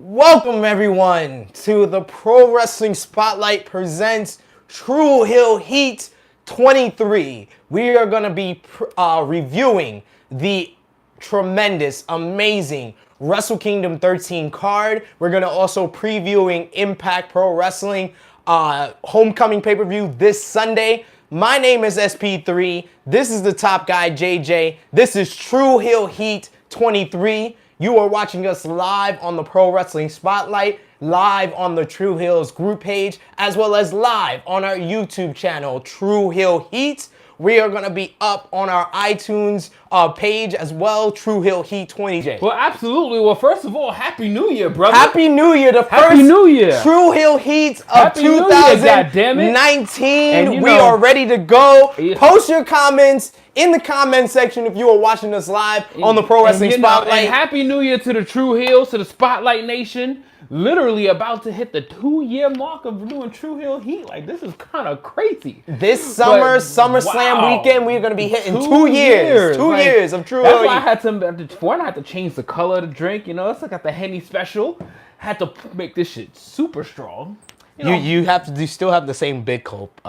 Welcome everyone to the Pro Wrestling Spotlight presents True Heel Heat 23. We are going to be reviewing the tremendous, amazing Wrestle Kingdom 13 card. We're going to also previewing Impact Pro Wrestling Homecoming pay-per-view this Sunday. My name is SP3. This is the top guy, JJ. This is True Heel Heat 23. You are watching us live on the Pro Wrestling Spotlight, live on the True Heels group page, as well as live on our YouTube channel, True Heel Heat. We are going to be up on our iTunes page as well, True Heel Heat 20. Well, absolutely. Well, first of all, Happy New Year, brother. Happy New Year. The Happy first New Year. True Heel Heat of Happy New Year, goddammit. 2019. We are ready to go. Post your comments in the comment section if you are watching us live on the Pro Wrestling Spotlight. And Happy New Year to the True Heels, to the Spotlight Nation. Literally about to hit the 2-year mark of doing True Heel Heat. Like, this is kind of crazy. This summer, SummerSlam weekend, we're going to be hitting 2 years. 2 years of True Heel Heat. That's why I had to change the color of the drink. You know, it's like at the Henny special. Had to make this shit super strong. You still have the same Big Gulp.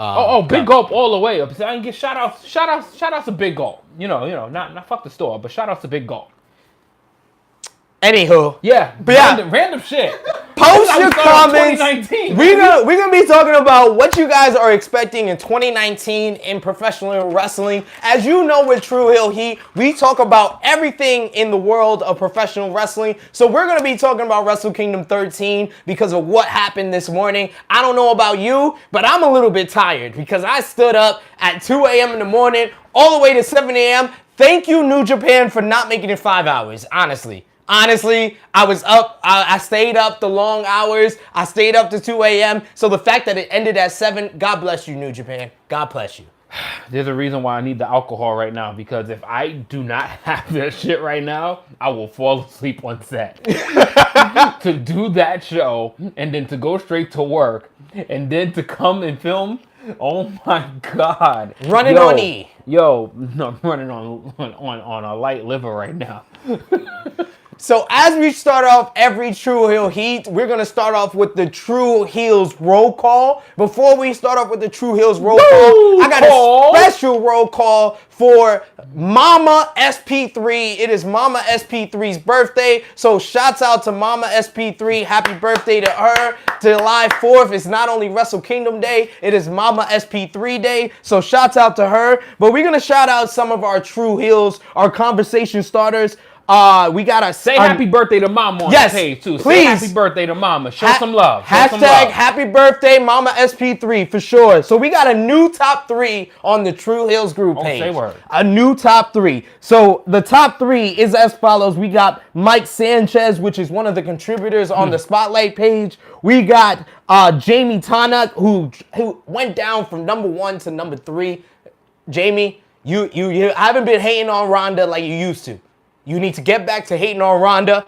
Big Gulp all the way up. So I can get shout outs to Big Gulp. You know, not fuck the store, but shout outs to Big Gulp. Anywho, random shit. Post your comments. We're gonna be talking about what you guys are expecting in 2019 in professional wrestling. As you know, with True Heel Heat, we talk about everything in the world of professional wrestling. So we're gonna be talking about Wrestle Kingdom 13 because of what happened this morning. I don't know about you, but I'm a little bit tired because I stood up at 2 a.m. in the morning all the way to 7 a.m. Thank you, New Japan, for not making it 5 hours. Honestly, I was up. I stayed up the long hours. I stayed up to 2 a.m. So the fact that it ended at 7, God bless you, New Japan. God bless you. There's a reason why I need the alcohol right now, because if I do not have that shit right now, I will fall asleep on set. To do that show and then to go straight to work and then to come and film. Oh my God. Running on E. I'm running on a light liver right now. So as we start off every True Heel Heat, we're going to start off with the True Heels roll call. Before we start off with the True Heels roll call, I got a special roll call for Mama SP3. It is Mama SP3's birthday. So shouts out to Mama SP3. Happy birthday to her. July 4th is not only Wrestle Kingdom Day, it is Mama SP3 Day. So shouts out to her. But we're going to shout out some of our True Heels, our conversation starters. We gotta say happy birthday to Mama on the page too. Please. Say happy birthday to Mama. Show some love. Hashtag happy birthday Mama SP3 for sure. So we got a new top 3 on the True Heels group page. Say word. A new top 3. So the top 3 is as follows. We got Mike Sanchez, which is one of the contributors on the Spotlight page. We got Jamie Tanak, who went down from number 1 to number 3. Jamie, you haven't been hating on Ronda like you used to. You need to get back to hating on Ronda,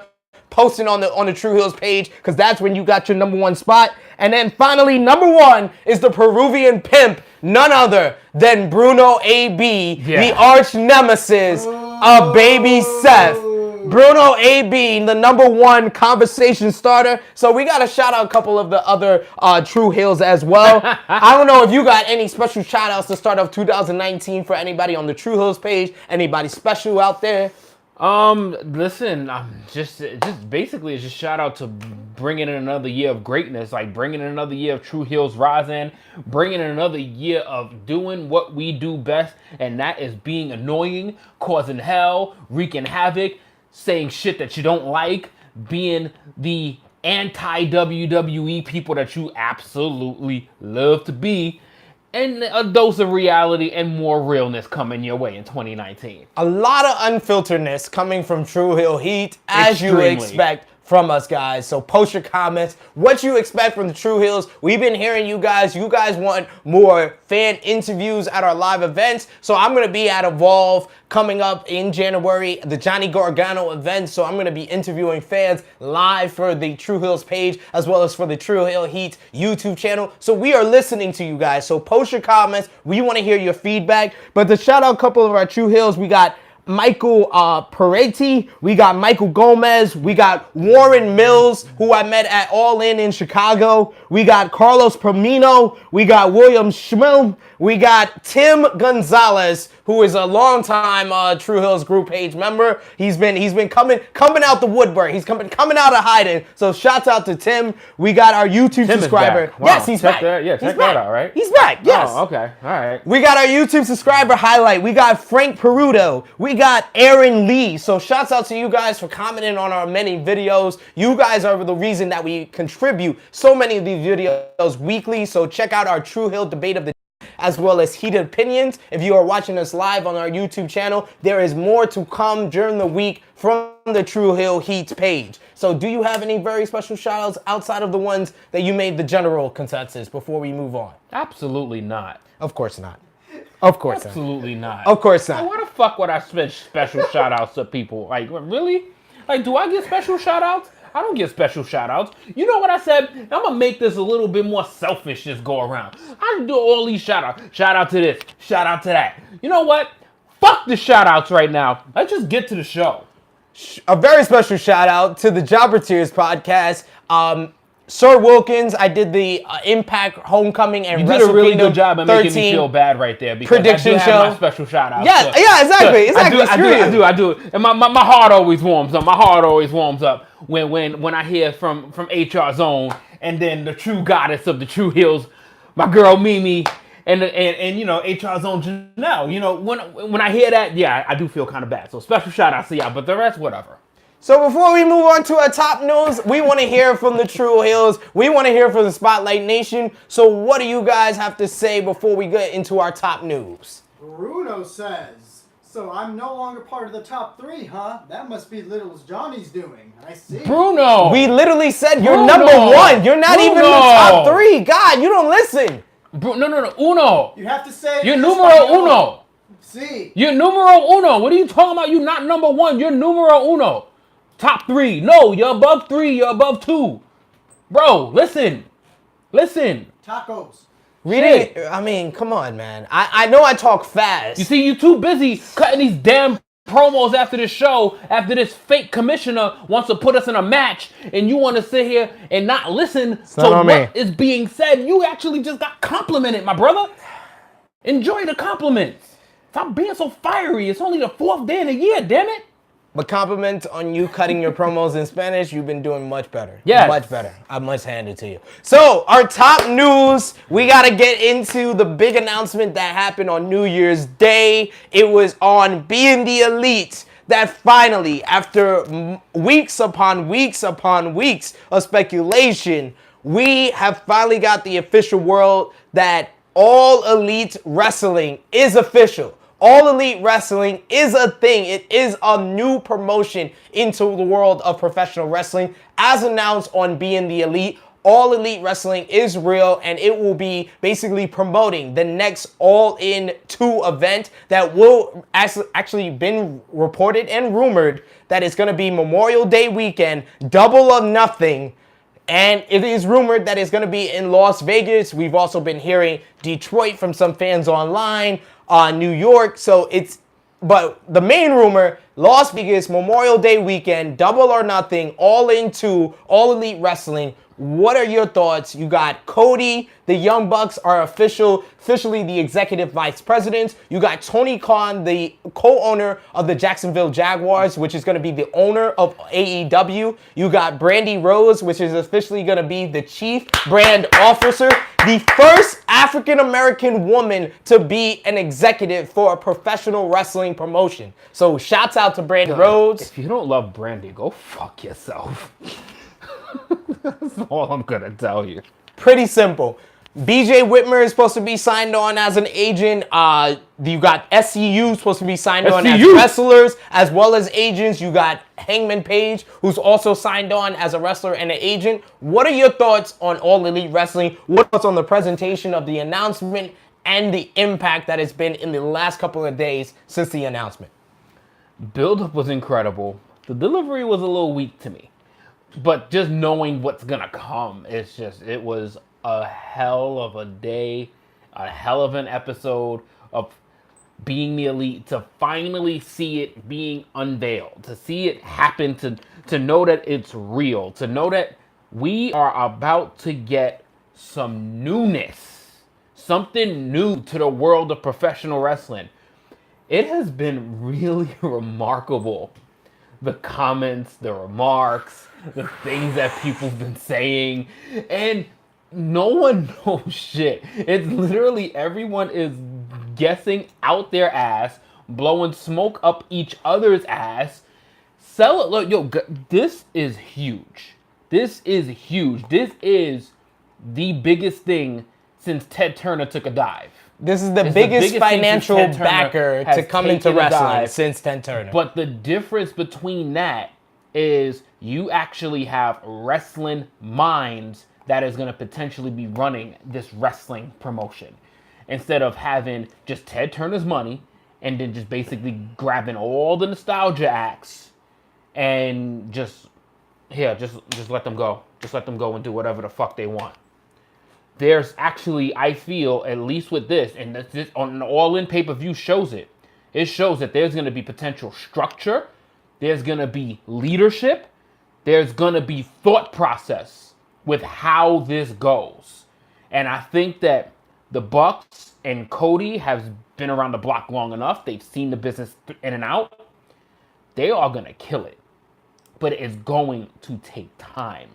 posting on the True Heels page, because that's when you got your number 1 spot. And then finally, number 1 is the Peruvian pimp, none other than Bruno AB, the arch nemesis of Baby Seth. Bruno AB, the number 1 conversation starter. So we got to shout out a couple of the other True Heels as well. I don't know if you got any special shout outs to start off 2019 for anybody on the True Heels page. Anybody special out there? Listen, just basically it's just shout out to bringing in another year of greatness, like bringing in another year of True Heels rising, bringing in another year of doing what we do best, and that is being annoying, causing hell, wreaking havoc, saying shit that you don't like, being the anti-WWE people that you absolutely love to be. And a dose of reality and more realness coming your way in 2019. A lot of unfilteredness coming from True Heel Heat, as you expect from us, guys. So post your comments, what you expect from the True Heels. We've been hearing you guys. You guys want more fan interviews at our live events. So I'm going to be at Evolve coming up in January, the Johnny Gargano event. So I'm going to be interviewing fans live for the True Heels page, as well as for the True Heel Heat YouTube channel. So we are listening to you guys. So post your comments. We want to hear your feedback. But to shout out a couple of our True Heels, we got Michael Peretti, we got Michael Gomez, we got Warren Mills, who I met at All In Chicago, we got Carlos Promino, we got William Schmilm, we got Tim Gonzalez, who is a longtime True Hills group page member. He's been coming out the woodwork. He's coming out of hiding. So shouts out to Tim. We got our YouTube subscriber. Wow. Yes, he's back. Check that out, right? He's back. Yes. Oh, okay. All right. We got our YouTube subscriber highlight. We got Frank Peruto. We got Aaron Lee. So shouts out to you guys for commenting on our many videos. You guys are the reason that we contribute so many of these videos weekly. So check out our True Hill debate of the as well as heated opinions. If you are watching us live on our YouTube channel, there is more to come during the week from the True Hill Heat page. So do you have any very special shout-outs outside of the ones that you made the general consensus before we move on? Absolutely not. Of course not. Of course Absolutely not. Of course not. Like, why the fuck would I spend special shout-outs to people? Like, really? Like, do I get special shout-outs? I don't get special shout-outs. You know what I said? I'm going to make this a little bit more selfish this go around. I do all these shout-outs. Shout out to this. Shout out to that. You know what? Fuck the shout-outs right now. Let's just get to the show. A very special shout-out to the Jobber Tears podcast. Sir Wilkins, I did the Impact Homecoming and You did a really good job at making me feel bad right there because prediction I do have show. my special shout-out. Yeah, exactly. I do. And my heart always warms up. My heart always warms up when I hear from HR Zone and then the true goddess of the True Hills, my girl Mimi, and you know, HR Zone Janelle. You know, when I hear that, yeah, I do feel kind of bad. So special shout-out to y'all, but the rest, whatever. So before we move on to our top news, we want to hear from the True Hills. We want to hear from the Spotlight Nation. So what do you guys have to say before we get into our top news? Bruno says, so I'm no longer part of the top 3, huh? That must be Little Johnny's doing. I see. Bruno! We literally said you're number 1. You're not even in the top 3. God, you don't listen. No, uno. You have to say You're numero uno. See. You're numero uno. What are you talking about? You're not number 1. You're numero uno. Top 3. No, you're above 3. You're above 2. Bro, listen. Tacos. Reading, I mean, come on, man. I know I talk fast. You see, you're too busy cutting these damn promos after this show, after this fake commissioner wants to put us in a match, and you want to sit here and not listen to what is being said. You actually just got complimented, my brother. Enjoy the compliments. Stop being so fiery. It's only the 4th day of the year, damn it. But compliment on you cutting your promos in Spanish, you've been doing much better. Yes. Much better. I must hand it to you. So, our top news, we got to get into the big announcement that happened on New Year's Day. It was on Being the Elite that finally, after weeks upon weeks upon weeks of speculation, we have finally got the official word that All Elite Wrestling is official. All Elite Wrestling is a thing. It is a new promotion into the world of professional wrestling. As announced on Being the Elite, All Elite Wrestling is real, and it will be basically promoting the next All In 2 event that will actually been reported and rumored that it's going to be Memorial Day weekend, Double or Nothing. And it is rumored that it's going to be in Las Vegas. We've also been hearing Detroit from some fans online, New York. But the main rumor, Las Vegas, Memorial Day weekend, Double or Nothing, All In 2, All Elite Wrestling. What are your thoughts? You got Cody, the Young Bucks are officially the executive vice presidents. You got Tony Khan, the co-owner of the Jacksonville Jaguars, which is going to be the owner of AEW. You got Brandy Rose, which is officially going to be the chief brand officer, the first African-American woman to be an executive for a professional wrestling promotion. So shouts out to Brandy Rose. If you don't love Brandy, go fuck yourself. That's all I'm gonna tell you. Pretty simple. BJ Whitmer is supposed to be signed on as an agent. You got SCU supposed to be signed on as wrestlers as well as agents. You got Hangman Page, who's also signed on as a wrestler and an agent. What are your thoughts on All Elite Wrestling? What's on the presentation of the announcement and the impact that it's been in the last couple of days since the announcement? Build-up was incredible. The delivery was a little weak to me. But just knowing what's gonna come, it was a hell of a day, a hell of an episode of being the elite, to finally see it being unveiled, to see it happen, to know that it's real, to know that we are about to get some newness, something new to the world of professional wrestling. It has been really remarkable. The comments, the remarks, the things that people have been saying, and no one knows shit. It's literally everyone is guessing out their ass, blowing smoke up each other's ass. Sell it. Look, yo, this is huge. This is huge. This is the biggest thing since Ted Turner took a dive. This is the biggest financial backer to come into wrestling since Ted Turner. But the difference between that is you actually have wrestling minds that is going to potentially be running this wrestling promotion. Instead of having just Ted Turner's money and then just basically grabbing all the nostalgia acts and just let them go. Just let them go and do whatever the fuck they want. There's actually, I feel, at least with this, and this on an all-in pay-per-view shows it. It shows that there's going to be potential structure. There's going to be leadership. There's going to be thought process with how this goes. And I think that the Bucks and Cody have been around the block long enough. They've seen the business in and out. They are going to kill it. But it is going to take time.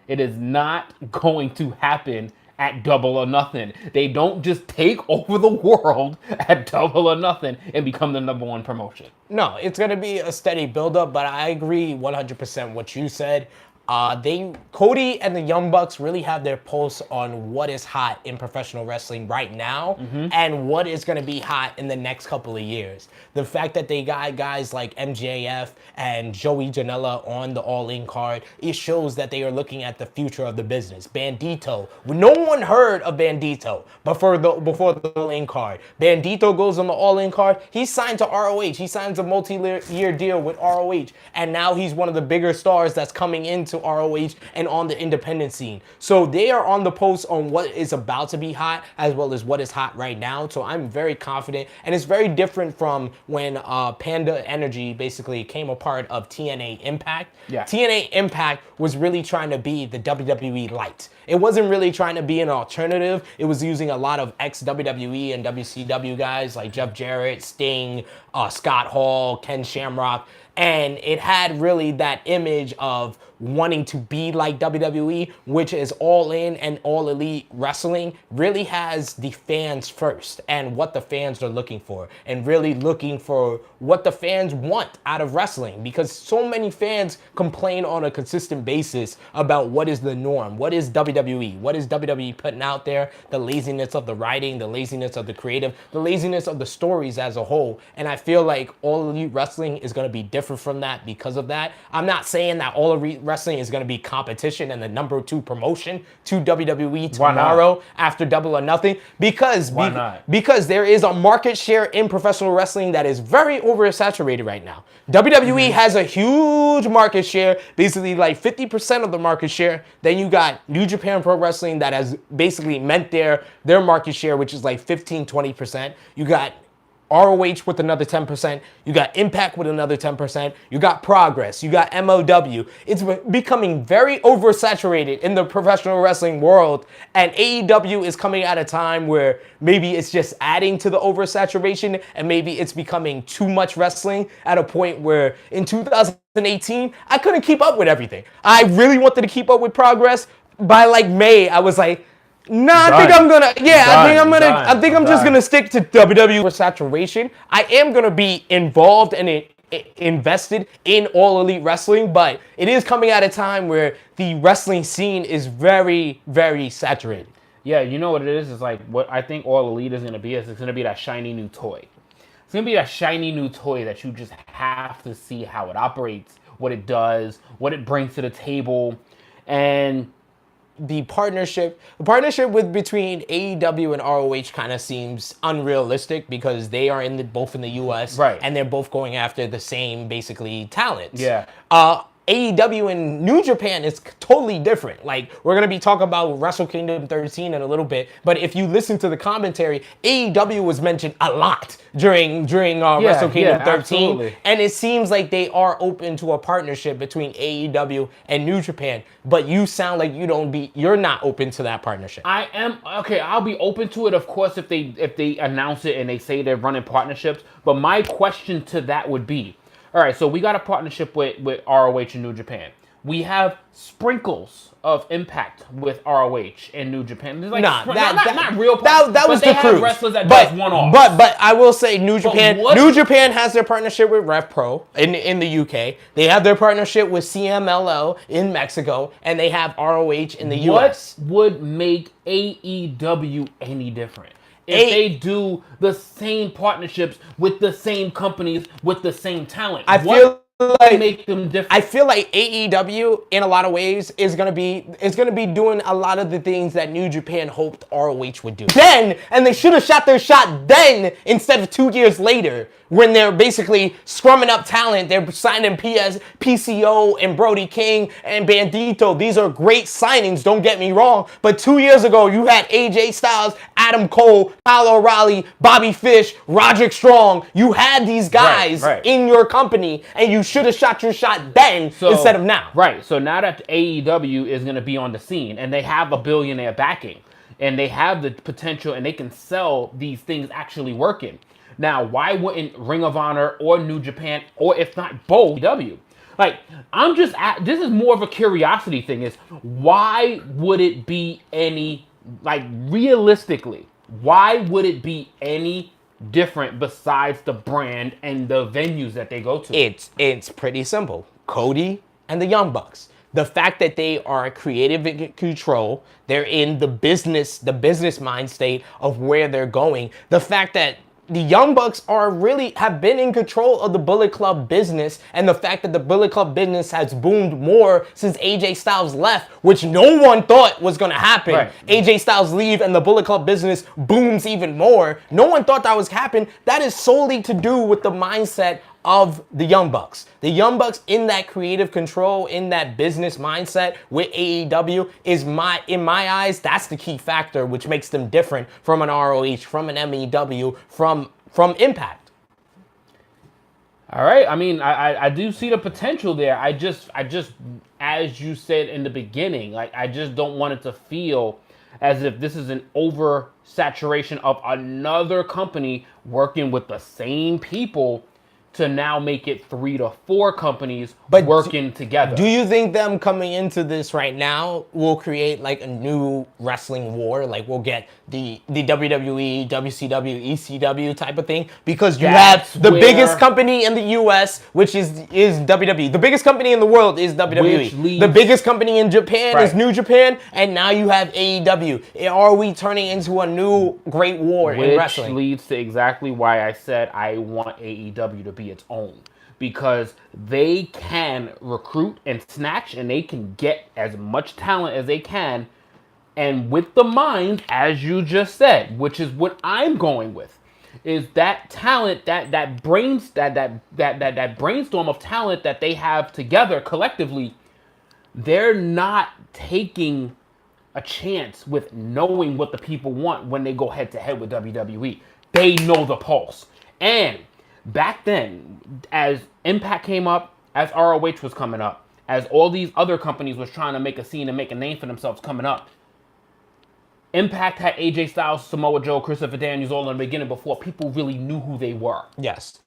It is not going to happen at Double or Nothing. They don't just take over the world at Double or Nothing and become the number one promotion. No, it's going to be a steady build-up, but I agree 100% what you said. Cody and the Young Bucks really have their pulse on what is hot in professional wrestling right now and what is going to be hot in the next couple of years. The fact that they got guys like MJF and Joey Janela on the All-In card, it shows that they are looking at the future of the business. Bandito, no one heard of Bandito before the All-In card. Bandito goes on the All-In card. He's signed to ROH. He signs a multi-year deal with ROH, and now he's one of the bigger stars that's coming into ROH and on the independent scene. So they are on the post on what is about to be hot as well as what is hot right now. So I'm very confident, and it's very different from when Panda Energy basically came a part of TNA Impact. Yeah. TNA Impact was really trying to be the WWE light. It wasn't really trying to be an alternative. It was using a lot of ex-WWE and WCW guys like Jeff Jarrett, Sting, Scott Hall, Ken Shamrock. And it had really that image of wanting to be like WWE, which is All In and All Elite Wrestling, really has the fans first and what the fans are looking for, and really looking for what the fans want out of wrestling, because so many fans complain on a consistent basis about what is the norm, what is WWE, what is WWE putting out there, the laziness of the writing, the laziness of the creative, the laziness of the stories as a whole. And I feel like All Elite Wrestling is going to be different from that because of that. I'm not saying that All Elite Wrestling is going to be competition and the number 2 promotion to WWE tomorrow after Double or Nothing, because because there is a market share in professional wrestling that is very oversaturated right now. WWE has a huge market share, basically like 50% of the market share. Then you got New Japan Pro Wrestling that has basically meant their market share, which is like 15-20%. You got ROH with another 10%. You got Impact with another 10%. You got Progress. You got MOW. It's becoming very oversaturated in the professional wrestling world. And AEW is coming at a time where maybe it's just adding to the oversaturation, and maybe it's becoming too much wrestling at a point where in 2018, I couldn't keep up with everything. I really wanted to keep up with Progress. By like May, I was like, I think I'm just gonna stick to WWE saturation. I am gonna be involved and invested in All Elite Wrestling, but it is coming at a time where the wrestling scene is very, very saturated. Yeah, you know what it is? It's like what I think All Elite is gonna be is it's gonna be that shiny new toy. It's gonna be that shiny new toy that you just have to see how it operates, what it does, what it brings to the table, and the partnership between AEW and ROH kind of seems unrealistic because they are both in the US, right, and they're both going after the same basically talents. Yeah. AEW and New Japan is totally different. Like, we're going to be talking about Wrestle Kingdom 13 in a little bit, but if you listen to the commentary, AEW was mentioned a lot during Wrestle Kingdom 13, absolutely. and it seems like they are open to a partnership between AEW and New Japan, but you sound like you're not open to that partnership. I am okay. I'll be open to it, of course, if they announce it and they say they're running partnerships. But my question to that would be, all right, so we got a partnership with ROH and New Japan. We have sprinkles of Impact with ROH and New Japan. There's like not real. That was the cruise. Wrestlers that does one-off. But I will say New Japan has their partnership with Rev Pro in the UK. They have their partnership with CMLL in Mexico, and they have ROH in the US. What would make AEW any different? If they do the same partnerships with the same companies with the same talent, I feel like make them different. I feel like AEW in a lot of ways is gonna be doing a lot of the things that New Japan hoped ROH would do. And they should have shot their shot then instead of 2 years later when they're basically scrumming up talent. They're signing PCO and Brody King and Bandito. These are great signings, don't get me wrong. But 2 years ago, you had AJ Styles, Adam Cole, Kyle O'Reilly, Bobby Fish, Roderick Strong. You had these guys in your company, and you should have shot your shot then instead of now. Right. So now that AEW is going to be on the scene, and they have a billionaire backing, and they have the potential, and they can sell these things actually working. Now, why wouldn't Ring of Honor or New Japan, or if not both, AEW? Like, this is more of a curiosity thing, is why would it be any, like, realistically, why would it be any different besides the brand and the venues that they go to? It's pretty simple. Cody and the Young Bucks. The fact that they are creative in control, they're in the business mind state of where they're going. The fact that the Young Bucks have been in control of the Bullet Club business, and the fact that the Bullet Club business has boomed more since AJ Styles left, which no one thought was going to happen. Right. AJ Styles leave and the Bullet Club business booms even more. No one thought that was happen. That is solely to do with the mindset of the Young Bucks. The Young Bucks in that creative control, in that business mindset with AEW in my eyes, that's the key factor which makes them different from an ROH, from an MEW, from Impact. All right. I mean, I do see the potential there. I just, as you said in the beginning, like, I just don't want it to feel as if this is an oversaturation of another company working with the same people to now make it 3 to 4 companies working together. Do you think them coming into this right now will create like a new wrestling war? Like, we'll get the WWE, WCW, ECW type of thing? Because you have the biggest company in the US, which is WWE. The biggest company in the world is WWE. The biggest company in Japan is New Japan, and now you have AEW. Are we turning into a new great war in wrestling? Which leads to exactly why I said I want AEW to be its own, because they can recruit and snatch, and they can get as much talent as they can, and with the mind, as you just said, which is what I'm going with, is that talent, that brainstorm of talent that they have together collectively. They're not taking a chance with knowing what the people want when they go head to head with WWE. They know the pulse. And back then, as Impact came up, as ROH was coming up, as all these other companies was trying to make a scene and make a name for themselves coming up, Impact had AJ Styles, Samoa Joe, Christopher Daniels all in the beginning before people really knew who they were. Yes.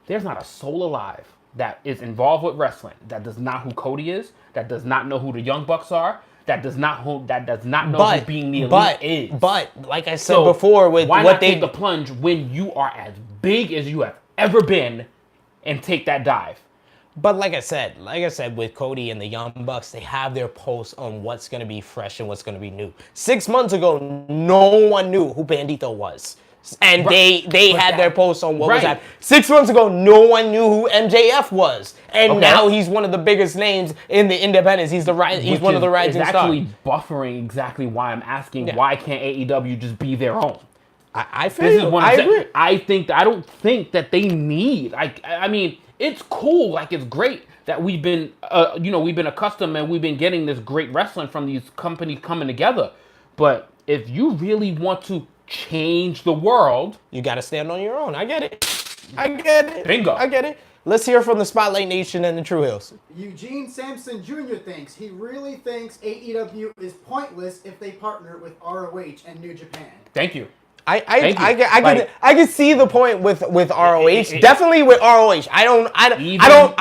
There's not a soul alive that is involved with wrestling that does not know who Cody is, that does not know who the Young Bucks are, that does not know who being the elite is. But like I said before, with why what not take the plunge when you are as big as you have ever been and take that dive? But like I said, with Cody and the Young Bucks, they have their pulse on what's going to be fresh and what's going to be new. 6 months ago, no one knew who Bandito was. And they had their pulse on what was happening. 6 months ago, no one knew who MJF was. And now he's one of the biggest names in the independents. He's one of the rising stars. Actually buffering exactly why I'm asking, why can't AEW just be their own? I agree. I don't think that they need, I mean, it's cool, like, it's great that we've been, we've been accustomed and we've been getting this great wrestling from these companies coming together. But if you really want to change the world, you got to stand on your own. I get it. Bingo. I get it. Let's hear from the Spotlight Nation and the True Hills. Eugene Sampson Jr. he really thinks AEW is pointless if they partner with ROH and New Japan. Thank you. I can see the point with ROH. Definitely with ROH. I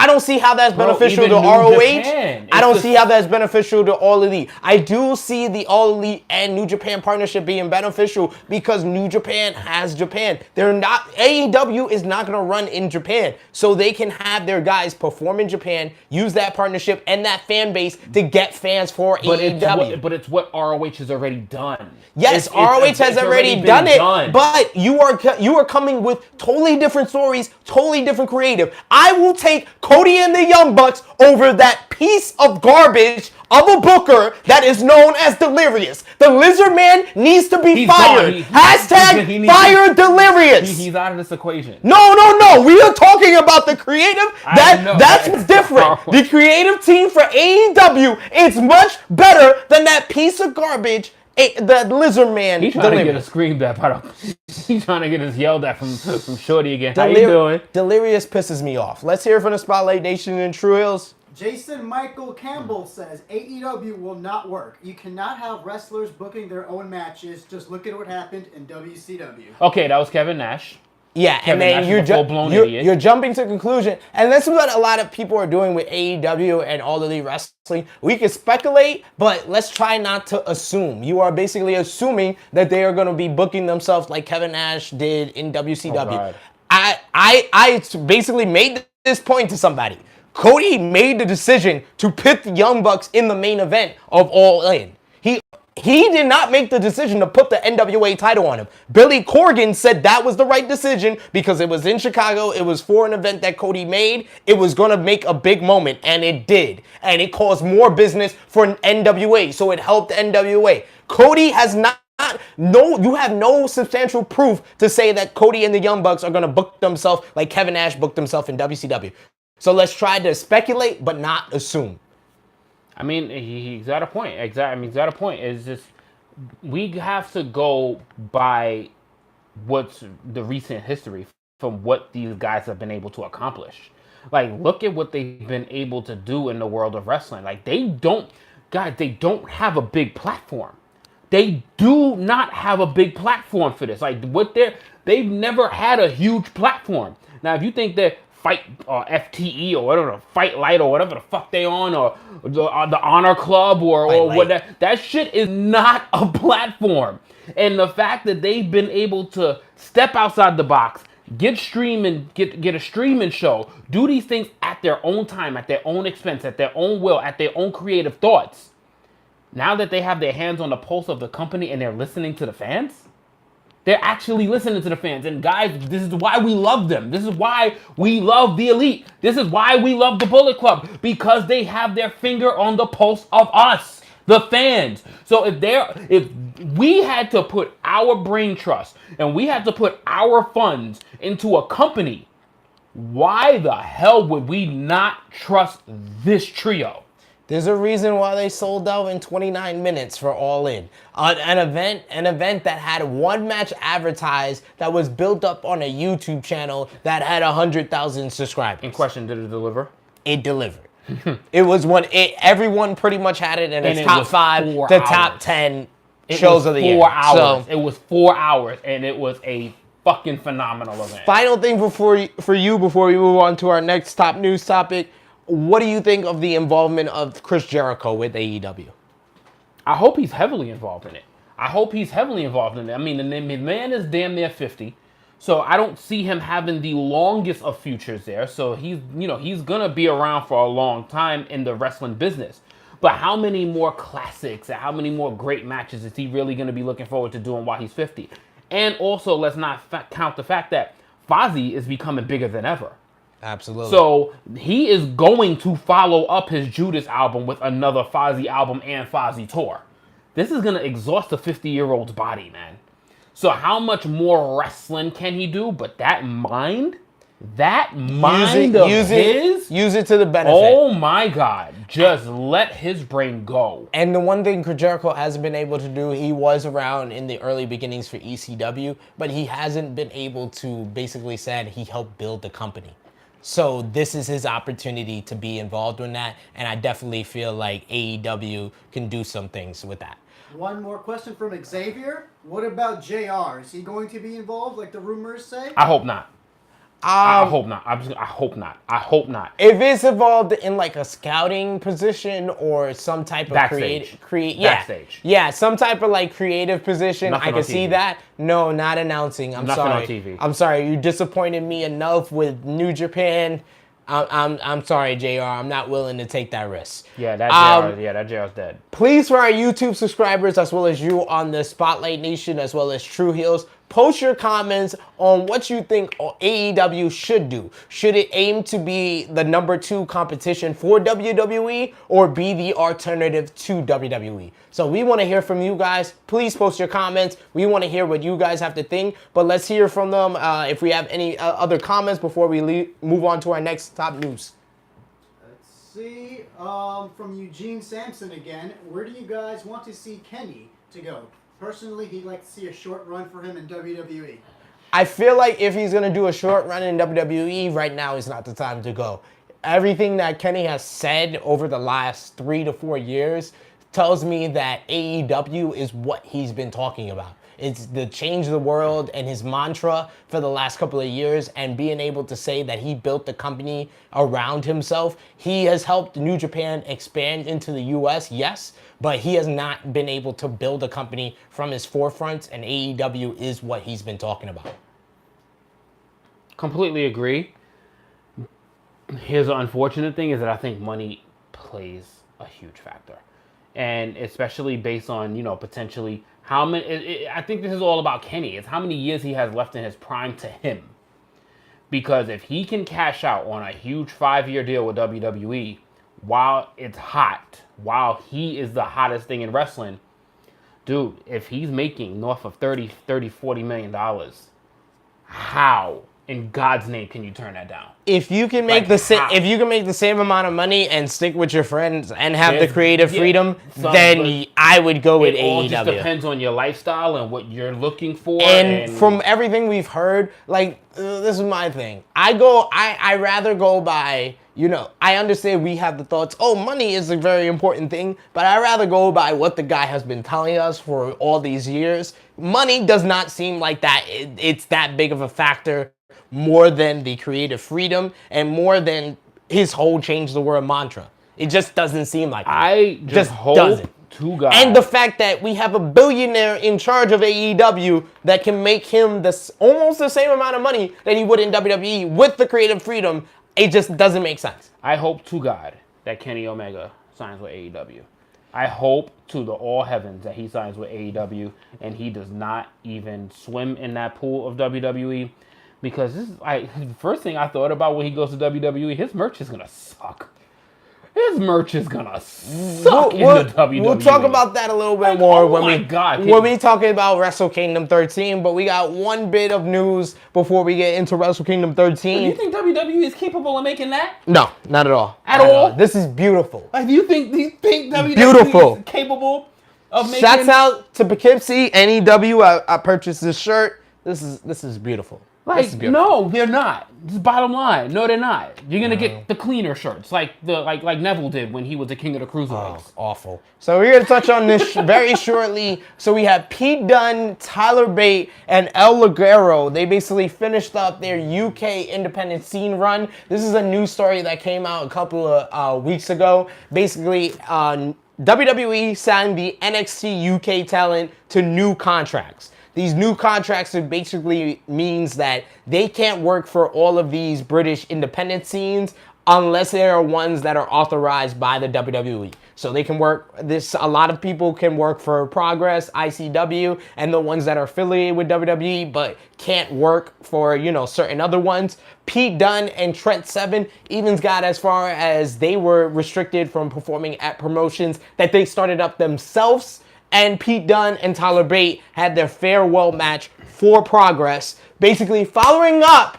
don't see how that's beneficial to ROH. I don't see how that's beneficial to All Elite. I do see the All Elite and New Japan partnership being beneficial because New Japan has Japan. AEW is not going to run in Japan, so they can have their guys perform in Japan, use that partnership and that fan base to get fans for AEW. But it's what ROH has already done. Yes, ROH has already done it. But you are coming with totally different stories, totally different creative. I will take Cody and the Young Bucks over that piece of garbage of a booker that is known as Delirious. The Lizard Man needs to be fired. Hashtag fire Delirious. He's out of this equation. No. We are talking about the creative. That's what's different. The creative team for AEW is much better than that piece of garbage. The Lizard Man. He's trying to get us screamed at. He's trying to get us yelled at from Shorty again. How you doing? Delirious pisses me off. Let's hear from the Spotlight Nation and True Hills. Jason Michael Campbell says AEW will not work. You cannot have wrestlers booking their own matches. Just look at what happened in WCW. Okay, that was Kevin Nash. Yeah, Kevin and then you're jumping to conclusion. And this is what a lot of people are doing with AEW and All Elite Wrestling. We can speculate, but let's try not to assume. You are basically assuming that they are going to be booking themselves like Kevin Nash did in WCW. I basically made this point to somebody. Cody made the decision to put the Young Bucks in the main event of All In. He did not make the decision to put the NWA title on him. Billy Corgan said that was the right decision because it was in Chicago. It was for an event that Cody made. It was going to make a big moment, and it did. And it caused more business for NWA, so it helped NWA. Cody has not... you have no substantial proof to say that Cody and the Young Bucks are going to book themselves like Kevin Nash booked himself in WCW. So let's try to speculate, but not assume. I mean, he's got a point. Exactly. He's got a point. It's just we have to go by what's the recent history from what these guys have been able to accomplish. Like, look at what they've been able to do in the world of wrestling. Like, they don't have a big platform. They do not have a big platform for this. Like, they've never had a huge platform. Now, if you think that Fight or FTE or whatever, Fight Light or whatever the fuck they on, or the Honor Club or whatever, that shit is not a platform. And the fact that they've been able to step outside the box, get a streaming show, do these things at their own time, at their own expense, at their own will, at their own creative thoughts. Now that they have their hands on the pulse of the company and they're listening to the fans, they're actually listening to the fans. And guys, this is why we love them. This is why we love the Elite. This is why we love the Bullet Club. Because they have their finger on the pulse of us, the fans. So if we had to put our brain trust and we had to put our funds into a company, why the hell would we not trust this trio? There's a reason why they sold out in 29 minutes for All In. An event that had one match advertised that was built up on a YouTube channel that had 100,000 subscribers. In question, did it deliver? It delivered. It was everyone pretty much had it in its top 5 to top 10 shows of the year. 4 hours. So, it was 4 hours, and it was a fucking phenomenal event. Final thing before we move on to our next top news topic. What do you think of the involvement of Chris Jericho with AEW? I hope he's heavily involved in it. I mean, the man is damn near 50, so I don't see him having the longest of futures there. So he's gonna be around for a long time in the wrestling business. But how many more classics and how many more great matches is he really gonna be looking forward to doing while he's 50? And also, let's not count the fact that Fozzy is becoming bigger than ever. Absolutely. So he is going to follow up his Judas album with another Fozzy album and Fozzy tour. This is going to exhaust a 50-year-old's body, man. So how much more wrestling can he do? But that mind That mind of his, use it to the benefit. Oh my God! Just let his brain go. And the one thing Chris Jericho hasn't been able to do, he was around in the early beginnings for ECW, but he hasn't been able to basically say he helped build the company. So this is his opportunity to be involved in that, and I definitely feel like AEW can do some things with that. One more question from Xavier. What about JR? Is he going to be involved, like the rumors say? I hope not. I hope not. I hope not. I hope not. If it's involved in like a scouting position or some type of Backstage. Backstage. Yeah, some type of like creative position, Nothing I can on see TV. that. No, not announcing. I'm Nothing sorry. on TV. I'm sorry. You disappointed me enough with New Japan. I'm sorry, JR. I'm not willing to take that risk. Yeah, that JR's dead. Please, for our YouTube subscribers, as well as you on the Spotlight Nation, as well as True Heels, post your comments on what you think AEW should do. Should it aim to be the number 2 competition for WWE or be the alternative to WWE? So we want to hear from you guys. Please post your comments. We want to hear what you guys have to think. But let's hear from them if we have any other comments before we move on to our next top news. Let's see. From Eugene Sampson again. Where do you guys want to see Kenny to go? Personally, he'd like to see a short run for him in WWE. I feel like if he's going to do a short run in WWE, right now is not the time to go. Everything that Kenny has said over the last 3 to 4 years tells me that AEW is what he's been talking about. It's the change the world and his mantra for the last couple of years, and being able to say that he built the company around himself. He has helped New Japan expand into the US, yes, but he has not been able to build a company from his forefront, and AEW is what he's been talking about. Completely agree. Here's the unfortunate thing is that I think money plays a huge factor. And especially based on, potentially how many, I think this is all about Kenny. It's how many years he has left in his prime to him. Because if he can cash out on a huge 5-year deal with WWE while it's hot, while he is the hottest thing in wrestling, dude, if he's making north of $40 million, how in God's name can you turn that down? If you can make if you can make the same amount of money and stick with your friends and have the creative freedom, then I would go with AEW. It all just depends on your lifestyle and what you're looking for. And from everything we've heard, this is my thing. I rather go by, I understand we have the thoughts, money is a very important thing, but I rather go by what the guy has been telling us for all these years. Money does not seem like that. It's that big of a factor, more than the creative freedom and more than his whole change the world mantra. It just doesn't seem like I just hope to God. And the fact that we have a billionaire in charge of AEW that can make him almost the same amount of money that he would in WWE with the creative freedom, it just doesn't make sense. I hope to God that Kenny Omega signs with AEW. I hope to the all heavens that he signs with AEW and he does not even swim in that pool of WWE. Because this is the first thing I thought about when he goes to WWE, his merch is going to suck. His merch is going to suck in the WWE. We'll talk about that a little bit more when we talking about Wrestle Kingdom 13, but we got one bit of news before we get into Wrestle Kingdom 13. Do you think WWE is capable of making that? No, not at all. At all? This is beautiful. Do you think WWE is capable of making... Shouts out to Poughkeepsie, NEW. I purchased this shirt. This is beautiful. No, they're not. Just bottom line. No, they're not. You're gonna get the cleaner shirts, like Neville did when he was the king of the cruiserweights. Awful. So we're gonna touch on this very shortly. So we have Pete Dunne, Tyler Bate, and El Ligero. They basically finished up their UK independent scene run. This is a news story that came out a couple of weeks ago. Basically, WWE signed the NXT UK talent to new contracts. These new contracts basically means that they can't work for all of these British independent scenes unless there are ones that are authorized by the WWE. So they can work a lot of people can work for Progress, ICW, and the ones that are affiliated with WWE, but can't work for, certain other ones. Pete Dunne and Trent Seven even got as far as they were restricted from performing at promotions that they started up themselves. And Pete Dunne and Tyler Bate had their farewell match for Progress, basically following up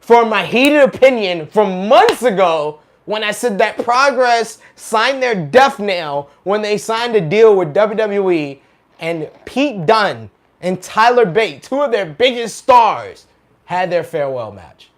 for my heated opinion from months ago when I said that Progress signed their death nail when they signed a deal with WWE, and Pete Dunne and Tyler Bate, two of their biggest stars, had their farewell match.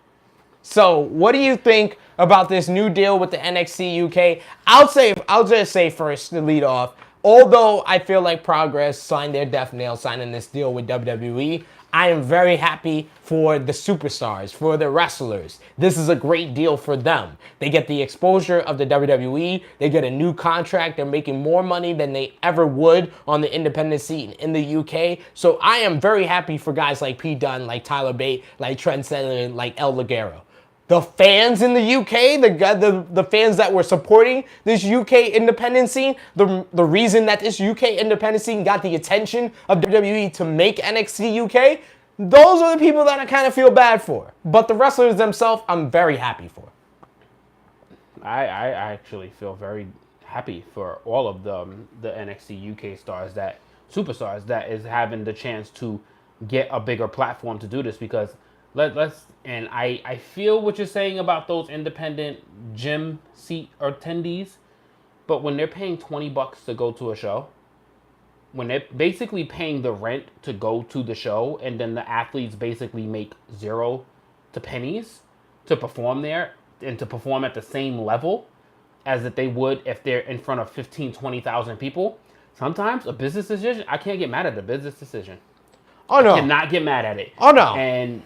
So, what do you think about this new deal with the NXT UK? I'll just say first to lead off, although I feel like Progress signed their death nail signing this deal with WWE, I am very happy for the superstars, for the wrestlers. This is a great deal for them. They get the exposure of the WWE. They get a new contract. They're making more money than they ever would on the independent scene in the UK. So I am very happy for guys like Pete Dunne, like Tyler Bate, like Trent Setter, like El Ligero. The fans in the UK, the fans that were supporting this UK independent scene, the reason that this UK independent scene got the attention of WWE to make NXT UK, those are the people that I kind of feel bad for. But the wrestlers themselves, I'm very happy for. I actually feel very happy for all of the NXT UK superstars that is having the chance to get a bigger platform to do this, because and I feel what you're saying about those independent gym seat attendees, but when they're paying $20 to go to a show, when they're basically paying the rent to go to the show, and then the athletes basically make zero to pennies to perform there and to perform at the same level as if they would if they're in front of 15, 20,000 people, sometimes a business decision, I can't get mad at the business decision. Oh, no. I cannot get mad at it. Oh, no. And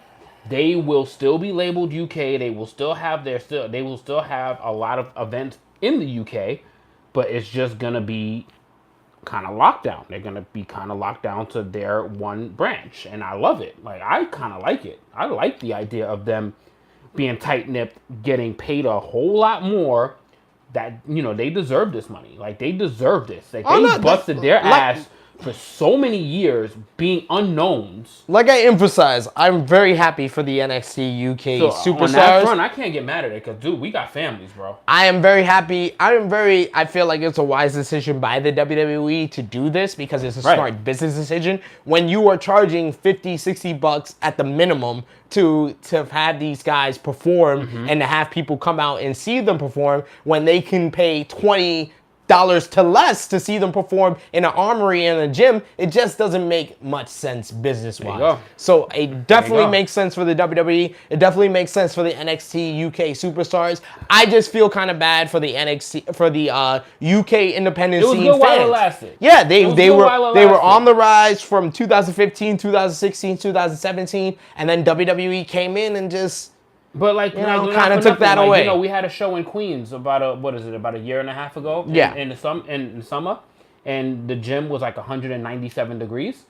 they will still be labeled UK. They will still have a lot of events in the UK, but it's just gonna be kind of locked down. They're gonna be kind of locked down to their one branch, and I love it. Like, I kind of like it. I like the idea of them being tight-knit, getting paid a whole lot more. That, they deserve this money. Like, they deserve this. Like, they busted their ass for so many years being unknowns. Like I emphasize, I'm very happy for the NXT UK superstars. On that front, I can't get mad at it because, dude, we got families, bro. I am very happy. I feel like it's a wise decision by the WWE to do this because it's a smart business decision. When you are charging $50, $60 at the minimum to have these guys perform and to have people come out and see them perform, when they can pay $20 to less to see them perform in an armory and a gym, it just doesn't make much sense business-wise. So it definitely makes sense for the WWE. It definitely makes sense for the NXT UK superstars. I just feel kind of bad for the UK independent scene fans. It was good while it lasted. Yeah, they were on the rise from 2015, 2016, 2017, and then WWE came in and just. But kind of took that away. We had a show in Queens about a year and a half ago. Yeah. In the summer, and the gym was like 197 degrees,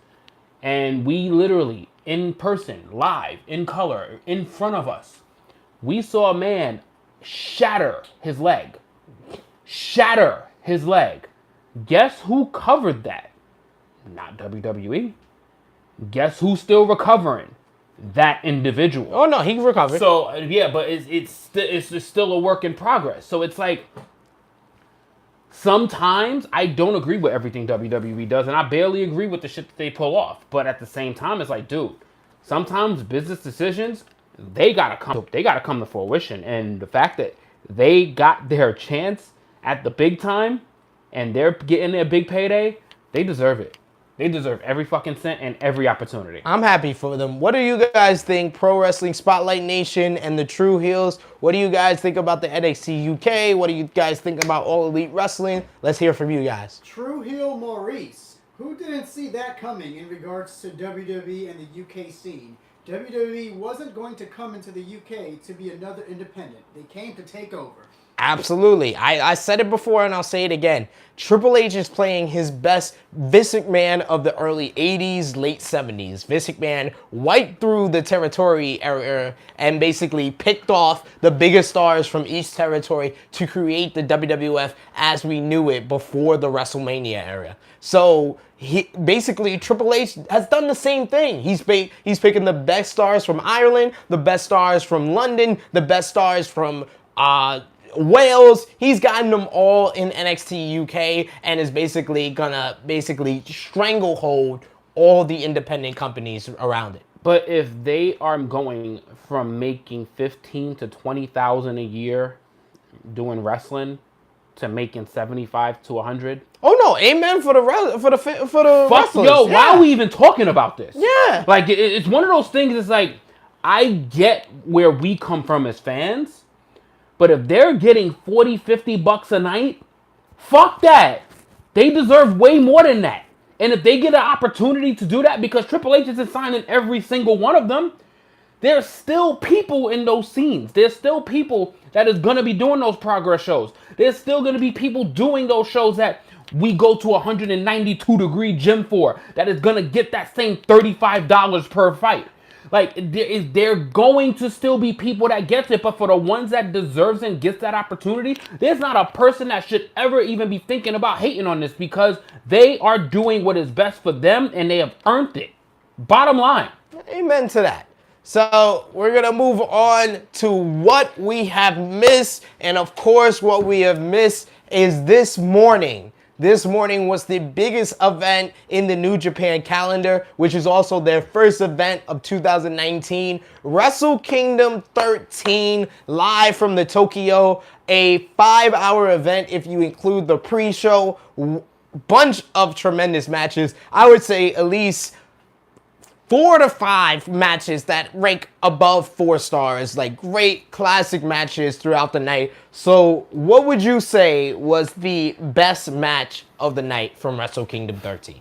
and we literally in person, live, in color, in front of us, we saw a man shatter his leg. Guess who covered that? Not WWE. Guess who's still recovering? That individual. Oh no, he recovered. So yeah, but it's still a work in progress. So it's like, sometimes I don't agree with everything WWE does, and I barely agree with the shit that they pull off. But at the same time, it's like, dude, sometimes business decisions, they gotta come to fruition. And the fact that they got their chance at the big time and they're getting their big payday, they deserve it. They deserve every fucking cent and every opportunity. I'm happy for them. What do you guys think, Pro Wrestling Spotlight Nation and the True Heels? What do you guys think about the NXT UK? What do you guys think about All Elite Wrestling? Let's hear from you guys. True Heel Maurice. Who didn't see that coming in regards to WWE and the UK scene? WWE wasn't going to come into the UK to be another independent. They came to take over. Absolutely. I said it before and I'll say it again. Triple H is playing his best Vince McMahon of the early 80s, late 70s. Vince McMahon wiped through the territory era and basically picked off the biggest stars from each territory to create the WWF as we knew it before the WrestleMania era. So Triple H has done the same thing. He's picking the best stars from Ireland, the best stars from London, the best stars from Wales. He's gotten them all in NXT UK and is basically gonna stranglehold all the independent companies around it. But if they are going from making 15 to 20,000 a year doing wrestling to making 75 to 100. Oh no, amen for the wrestlers. Yo, yeah. why are we even talking about this? Yeah. Like it's one of those things. It's like I get where we come from as fans, but if they're getting 40, 50 bucks a night, fuck that. They deserve way more than that. And if they get an opportunity to do that, because Triple H isn't signing every single one of them, there's still people in those scenes. There's still people that is going to be doing those progress shows. There's still going to be people doing those shows that we go to 192-degree gym for, that is going to get that same $35 per fight. Like, there going to still be people that gets it, but for the ones that deserves and gets that opportunity, there's not a person that should ever even be thinking about hating on this, because they are doing what is best for them and they have earned it. Bottom line. Amen to that. So we're going to move on to what we have missed. And of course, what we have missed is this morning. This morning was the biggest event in the New Japan calendar, which is also their first event of 2019. Wrestle Kingdom 13, live from the Tokyo, a 5-hour event if you include the pre-show. Bunch of tremendous matches. I would say at least 4 to 5 matches that rank above 4 stars, like great classic matches throughout the night. So what would you say was the best match of the night from Wrestle Kingdom 13?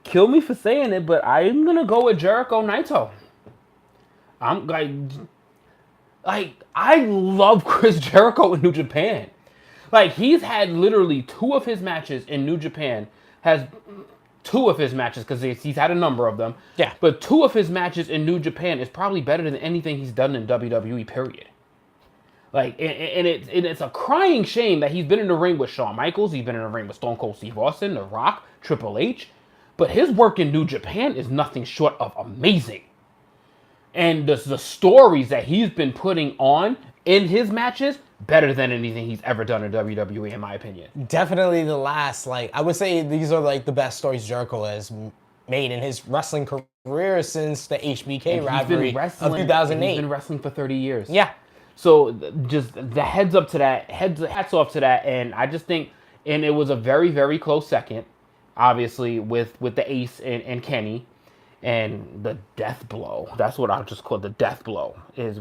Kill me for saying it, but I'm going to go with Jericho Naito. I'm like, I love Chris Jericho in New Japan. Like, he's had literally 2 of his matches in New Japan, has 2 of his matches, because he's had a number of them. Yeah. But 2 of his matches in New Japan is probably better than anything he's done in WWE, period. Like, and it's a crying shame that he's been in the ring with Shawn Michaels, he's been in the ring with Stone Cold Steve Austin, The Rock, Triple H, but his work in New Japan is nothing short of amazing. And the stories that he's been putting on in his matches, better than anything he's ever done in WWE, in my opinion. Definitely the last, like, I would say these are like the best stories Jericho has made in his wrestling career since the HBK rivalry of 2008. He's been wrestling for 30 years. Yeah. So just the hats off to that, and I just think, and it was a very, very close second, obviously, with the Ace and Kenny, and the death blow. That's what I'll just call the death blow. Is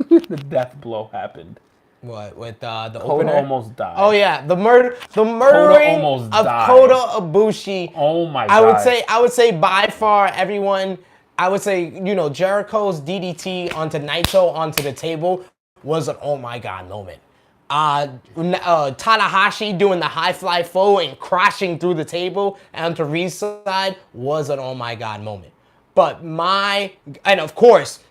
the death blow happened. What, with the Kota opener? almost died. Oh yeah, the murdering almost of died. Kota Ibushi. Oh my God. I would say by far everyone. I would say, you know, Jericho's DDT onto Naito onto the table was an oh my God moment. Tanahashi doing the high fly foe and crashing through the table onto Reed's side was an oh my God moment. But and of course,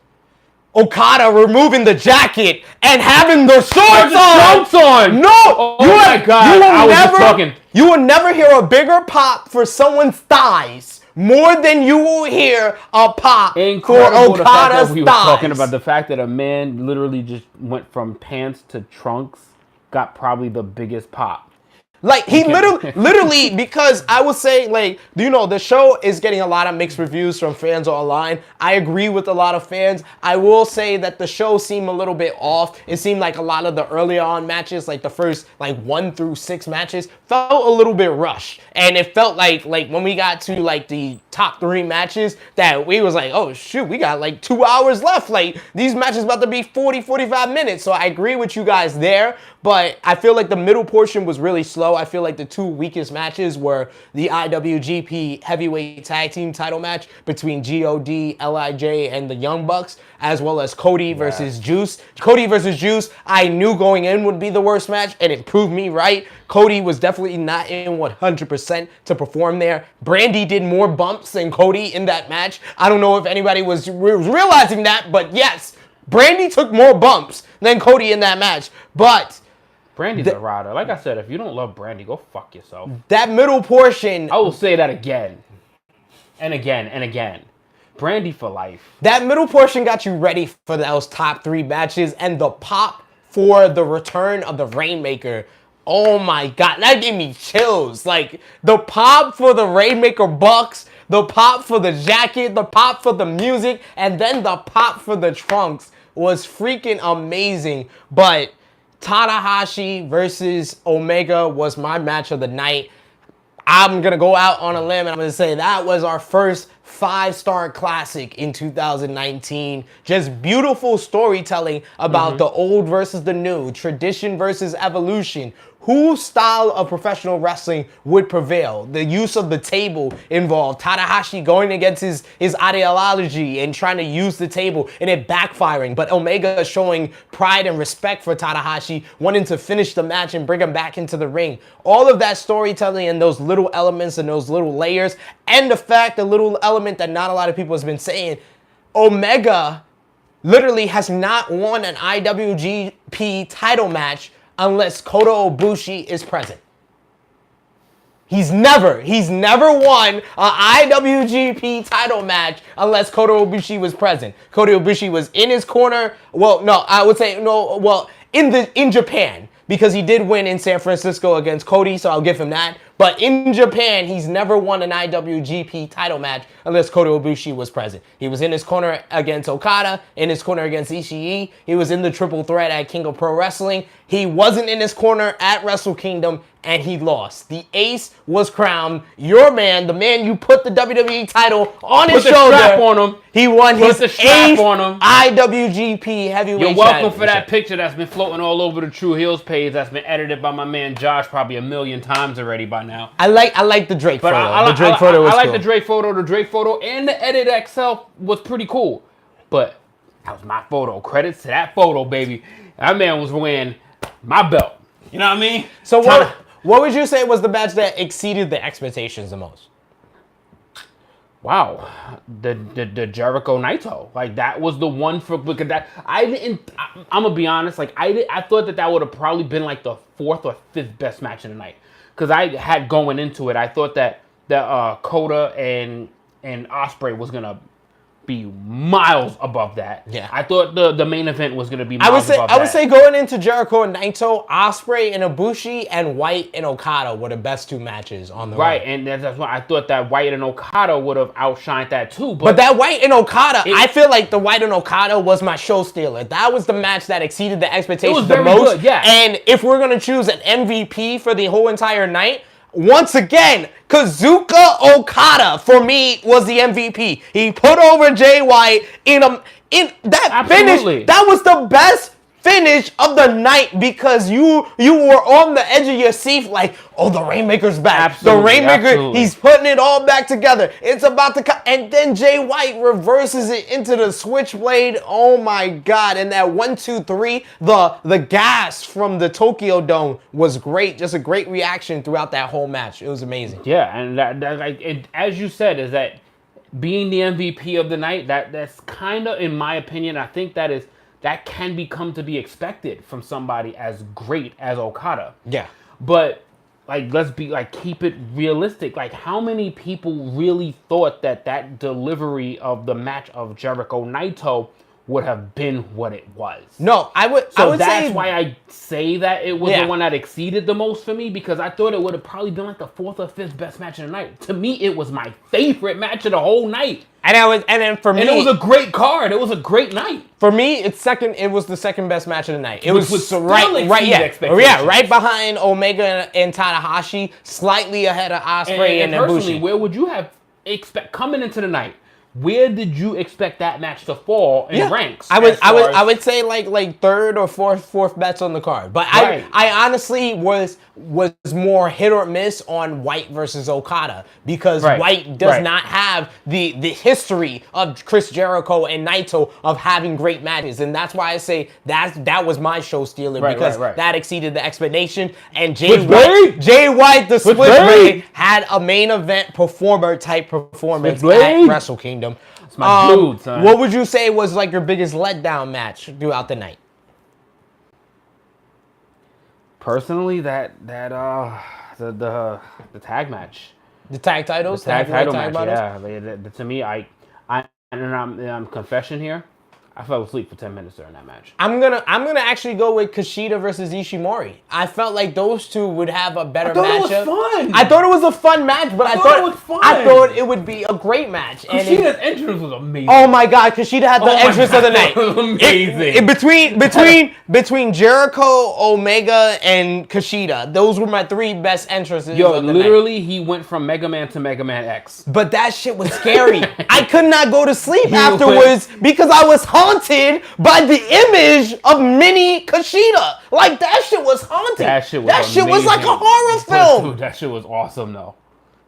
Okada removing the jacket and having the shorts on. No, Oh my God! You will never hear a bigger pop for someone's thighs more than you will hear a pop for Okada's thighs. We were talking about the fact that a man literally just went from pants to trunks, got probably the biggest pop. Like, he literally, because I would say, like, you know, the show is getting a lot of mixed reviews from fans online. I agree with a lot of fans. I will say that the show seemed a little bit off. It seemed like a lot of the earlier on matches, like the first, like, 1 through 6 matches, felt a little bit rushed. And it felt like when we got to, like, the top 3 matches, that we was like, oh, shoot, we got, like, 2 hours left. Like, these matches about to be 40, 45 minutes. So I agree with you guys there. But I feel like the middle portion was really slow. I feel like the 2 weakest matches were the IWGP Heavyweight Tag Team title match between GOD, LIJ, and the Young Bucks, as well as Cody versus Juice. Cody versus Juice, I knew going in would be the worst match, and it proved me right. Cody was definitely not in 100% to perform there. Brandy did more bumps than Cody in that match. I don't know if anybody was realizing that, but yes, Brandy took more bumps than Cody in that match. But Brandy's a rider. Like I said, if you don't love Brandy, go fuck yourself. That middle portion. I will say that again. And again and again. Brandy for life. That middle portion got you ready for those top 3 matches, and the pop for the return of the Rainmaker. Oh my God, that gave me chills. Like, the pop for the Rainmaker Bucks, The pop for the jacket, the pop for the music, and then the pop for the trunks was freaking amazing. But Tanahashi versus Omega was my match of the night. I'm going to go out on a limb and I'm going to say that was our first 5-star classic in 2019. Just beautiful storytelling about the old versus the new, tradition versus evolution. Whose style of professional wrestling would prevail? The use of the table involved. Tanahashi going against his ideology and trying to use the table and it backfiring. But Omega showing pride and respect for Tanahashi, wanting to finish the match and bring him back into the ring. All of that storytelling and those little elements and those little layers. And the little element that not a lot of people has been saying, Omega literally has not won an IWGP title match unless Kota Ibushi is present. He's never won an IWGP title match unless Kota Ibushi was present. Kota Ibushi was in his corner. Well, no, I would say no. Well, in Japan, because he did win in San Francisco against Cody, so I'll give him that. But in Japan, he's never won an IWGP title match unless Kota Ibushi was present. He was in his corner against Okada, in his corner against Ishii. He was in the triple threat at King of Pro Wrestling. He wasn't in his corner at Wrestle Kingdom, and he lost. The ace was crowned. Your man, the man you put the WWE title on his shoulder. Put the strap on him. He won his eighth on him. IWGP heavyweight You're welcome for that picture that's been floating all over the True Heels page that's been edited by my man Josh probably 1,000,000 times already by now. I like the Drake photo. The Drake photo was cool. I like cool. the Drake photo. The Drake photo and the edit itself was pretty cool. But that was my photo. Credits to that photo, baby. That man was wearing my belt. You know what I mean? So what would you say was the match that exceeded the expectations the most? Wow, the Jericho Naito, like that was the one for, because that I'm gonna be honest, like I thought that would have probably been like the 4th or 5th best match of the night, because I had going into it, I thought that Kota and Ospreay was gonna be miles above that. Yeah, I thought the main event was gonna be miles above that. I would say going into Jericho and Naito, Ospreay and Ibushi, and White and Okada were the best 2 matches on the right, road. and that's why I thought that White and Okada would have outshined that too. But that White and Okada, I feel like the White and Okada was my show stealer. That was the match that exceeded the expectations the most. Good, yeah. And if we're gonna choose an MVP for the whole entire night, once again, Kazuka Okada for me was the MVP. He put over Jay White in that Absolutely. finish. That was the best finish of the night, because you were on the edge of your seat like, oh, the Rainmaker's back. Absolutely, the Rainmaker, absolutely. He's putting it all back together. It's about to and then Jay White reverses it into the switchblade. Oh my God. And that 1, 2, 3, the gas from the Tokyo Dome was great. Just a great reaction throughout that whole match. It was amazing. Yeah, and that like as you said, is that being the MVP of the night, that's kind of, in my opinion, I think that can become to be expected from somebody as great as Okada. Yeah. But like, let's be like, keep it realistic. Like, how many people really thought that delivery of the match of Jericho Naito would have been what it was? No, I would that's say, why I say that it was the one that exceeded the most for me, because I thought it would have probably been like the 4th or 5th best match of the night. To me, it was my favorite match of the whole night. And then for me, and it was a great card. It was a great night. For me, it was the second best match of the night. It Which was still right behind Omega and Tanahashi, slightly ahead of Ospreay and personally, Ibushi. where would you have coming into the night? Where did you expect that match to fall in ranks? I would say like 3rd or 4th bets on the card. But right. I honestly was more hit or miss on White versus Okada, because White does not have the history of Chris Jericho and Naito of having great matches, and that's why I say that was my show stealer, because that exceeded the expectation. And Jay White, the Switchblade, had a main event performer type performance at Wrestle Kingdom. It's my dude, son. What would you say was like your biggest letdown match throughout the night? Personally, the tag match, the tag titles, the tag title match. Yeah, to me, I'm confession here. I fell asleep for 10 minutes during that match. I'm gonna actually go with Kushida versus Ishimori. I felt like those two would have a better matchup. It was fun. I thought it was a fun match, but I thought it was fun. I thought it would be a great match. Kushida's entrance was amazing. Oh my God, Kushida had the entrance of the night. It was amazing. Between Jericho, Omega, and Kushida, those were my 3 best entrances. Yo, of the literally, night. he went from Mega Man to Mega Man X. But that shit was scary. I could not go to sleep afterwards because I was haunted by the image of Mini Kushida. Like, that shit was haunted. That shit was like a horror film. Dude, that shit was awesome, though.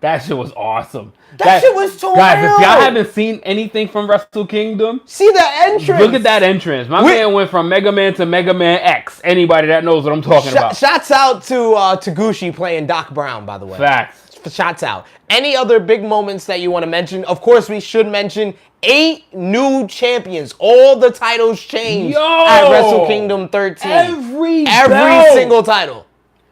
That shit was awesome. That shit was too Guys, real. if y'all haven't seen anything from Wrestle Kingdom, see the entrance. Look at that entrance. My man went from Mega Man to Mega Man X. Anybody that knows what I'm talking about. Shouts out to Taguchi playing Doc Brown, by the way. Facts. Shouts out. Any other big moments that you want to mention? Of course, we should mention 8 new champions. All the titles changed at Wrestle Kingdom 13. Every single title.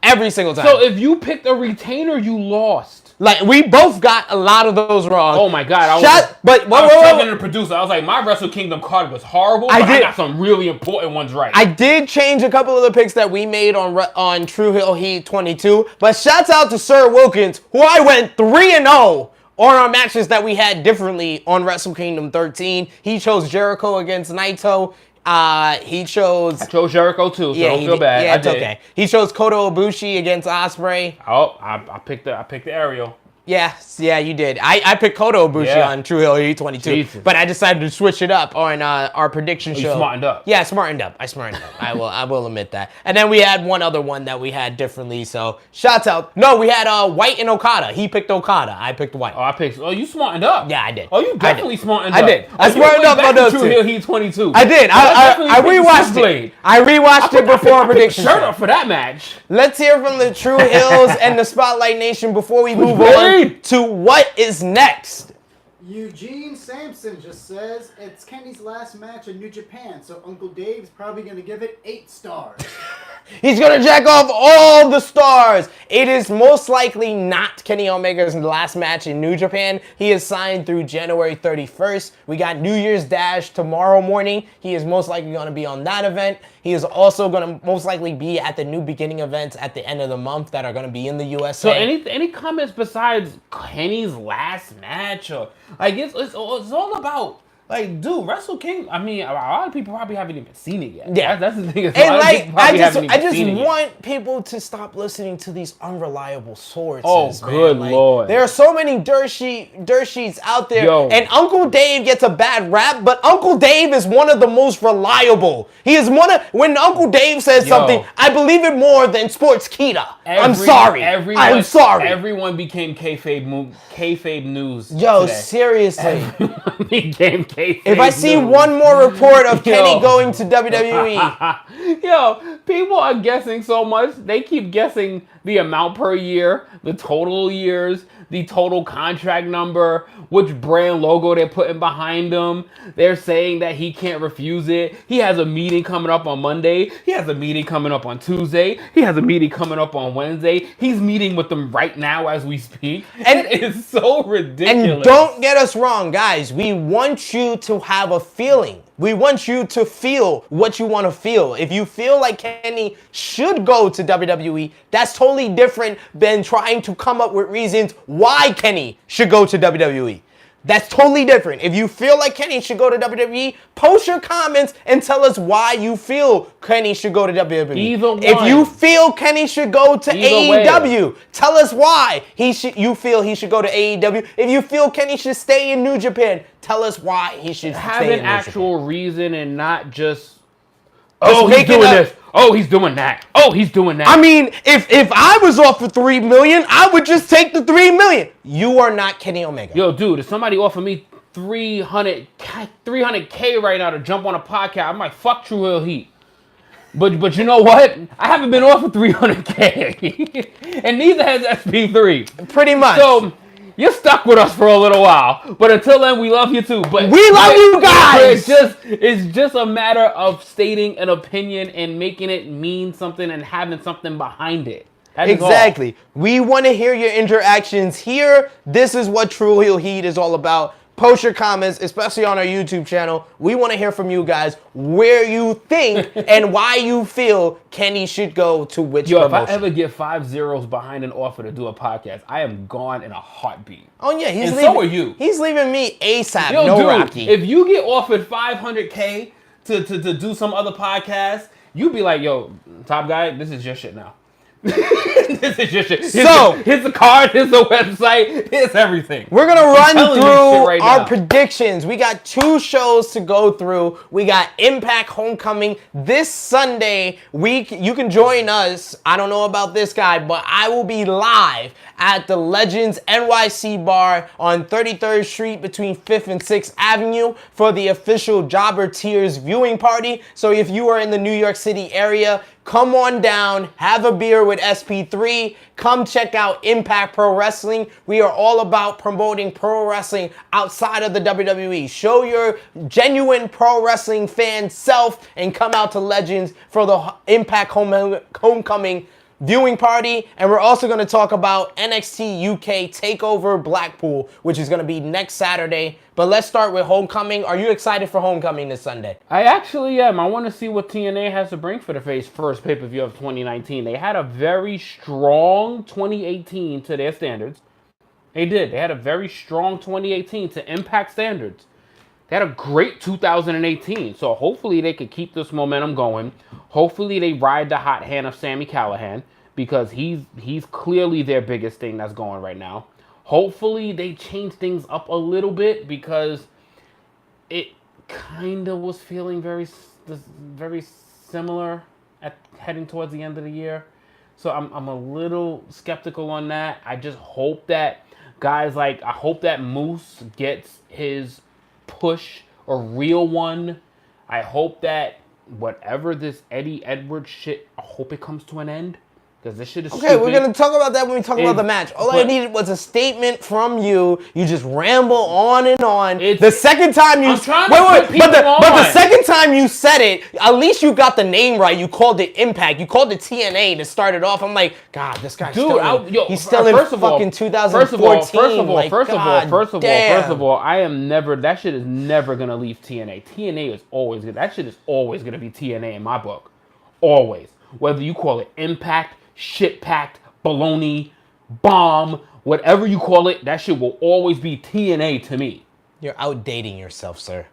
Every single title. So if you picked a retainer, you lost. Like, we both got a lot of those wrong. Oh my God. I was talking to the producer. I was like, my Wrestle Kingdom card was horrible, but I got some really important ones right. I did change a couple of the picks that we made on True Hill Heat 22, but shouts out to Sir Wilkins, who I went 3-0 on our matches that we had differently on Wrestle Kingdom 13. He chose Jericho against Naito. I chose Jericho too, so don't feel bad. Yeah, it's okay. He chose Kota Ibushi against Ospreay. Oh, I picked the aerial. Yeah, you did. I picked Kota Ibushi on True Hill Heat 22, Jesus. but I decided to switch it up on our prediction show. You smartened up. Yeah, I smartened up. I will admit that. And then we had one other one that we had differently. So shouts out. No, we had White and Okada. He picked Okada. I picked White. You smartened up. Yeah, I did. Oh, you definitely smartened up. I did. I smartened up on those two. True Hill Heat 22. I did. I rewatched it. I rewatched it before our prediction show. Shirt up for that match. Let's hear from the True Hills and the Spotlight Nation before we move on to what is next. Eugene Sampson just says it's Kenny's last match in New Japan, so Uncle Dave's probably going to give it 8 stars. He's going to jack off all the stars. It is most likely not Kenny Omega's last match in New Japan. He is signed through January 31st. We got New Year's Dash tomorrow morning. He is most likely going to be on that event. He is also going to most likely be at the New Beginning events at the end of the month that are going to be in the USA. So any comments besides Kenny's last match? Or I guess it's all about... Like, dude, Wrestle King, I mean, a lot of people probably haven't even seen it yet. Yeah. That's the thing. And like, I just want people to stop listening to these unreliable sources. Oh, man. good Lord. There are so many dirt sheets out there. Yo. And Uncle Dave gets a bad rap, but Uncle Dave is one of the most reliable. He is when Uncle Dave says something, I believe it more than Sports Kita. I'm sorry. I'm sorry. Everyone became kayfabe news. Yo, today. Seriously. Everyone became kayfabe. If I see one more report of Kenny going to WWE. Yo, people are guessing so much. They keep guessing the amount per year, the total years, the total contract number, which brand logo they're putting behind him. They're saying that he can't refuse it. He has a meeting coming up on Monday. He has a meeting coming up on Tuesday. He has a meeting coming up on Wednesday. He's meeting with them right now as we speak. And it is so ridiculous. And don't get us wrong, guys. We want you to have a feeling. We want you to feel what you want to feel. If you feel like Kenny should go to WWE, that's totally different than trying to come up with reasons why Kenny should go to WWE. That's totally different. If you feel like Kenny should go to WWE, post your comments and tell us why you feel Kenny should go to WWE. Either one. If you feel Kenny should go to AEW, tell us why you feel he should go to AEW. If you feel Kenny should stay in New Japan, tell us why he should have stay in an New actual Japan. reason and not just he's doing this. Oh, he's doing that. Oh, he's doing that. I mean, if I was offered $3 million, I would just take the $3 million. You are not Kenny Omega. Yo, dude, if somebody offered me $300K right now to jump on a podcast, I might fuck True Hill Heat. But you know what? I haven't been offered $300K, and neither has SP3. Pretty much. So you're stuck with us for a little while, but until then, we love you too. But we love you guys. It's just a matter of stating an opinion and making it mean something and having something behind it. Exactly. We want to hear your interactions here. This is what True Hill Heat is all about. Post your comments, especially on our YouTube channel. We want to hear from you guys where you think and why you feel Kenny should go to which promotion. If I ever get 5 zeros behind an offer to do a podcast, I am gone in a heartbeat. Oh yeah, he's and leaving. So are you. He's leaving me ASAP. Yo, no dude, Rocky. If you get offered $500K to do some other podcast, you be like, yo, top guy, this is your shit now. This is your shit. Here's the card, here's the website, here's everything. We're going to run through right our now. predictions. We got 2 shows to go through. We got Impact Homecoming this Sunday week. You can join us. I don't know about this guy, but I will be live at the Legends NYC bar on 33rd Street between 5th and 6th Avenue for the official Jobber Tears viewing party. So if you are in the New York City area, come on down, have a beer with SP3, come check out Impact Pro Wrestling. We are all about promoting pro wrestling outside of the WWE. Show your genuine pro wrestling fan self and come out to Legends for the Impact Homecoming viewing party. And we're also going to talk about NXT UK Takeover Blackpool, which is going to be next Saturday. But let's start with Homecoming. Are you excited for Homecoming this Sunday? I actually am. I want to see what TNA has to bring for the first pay-per-view of 2019. They had a very strong 2018 to their standards. They did. They had a very strong 2018 to Impact standards. They had a great 2018. So hopefully they could keep this momentum going. Hopefully they ride the hot hand of Sami Callihan, because he's clearly their biggest thing that's going right now. Hopefully they change things up a little bit, because it kind of was feeling very similar at heading towards the end of the year. So I'm a little skeptical on that. I just hope that I hope that Moose gets his push, a real one. I hope that whatever this Eddie Edwards shit, I hope it comes to an end. Because this shit is stupid. We're going to talk about that when we talk about the match. All I needed was a statement from you. You just ramble on and on. The second time you... the second time you said it, at least you got the name right. You called it Impact. You called it TNA to start it off. I'm like, God, this guy's he's still in fucking 2014. First of all, I am never... That shit is never going to leave TNA. TNA is always good. That shit is always going to be TNA in my book. Always. Whether you call it Impact, shit-packed, baloney, bomb, whatever you call it, that shit will always be TNA to me. You're outdating yourself, sir.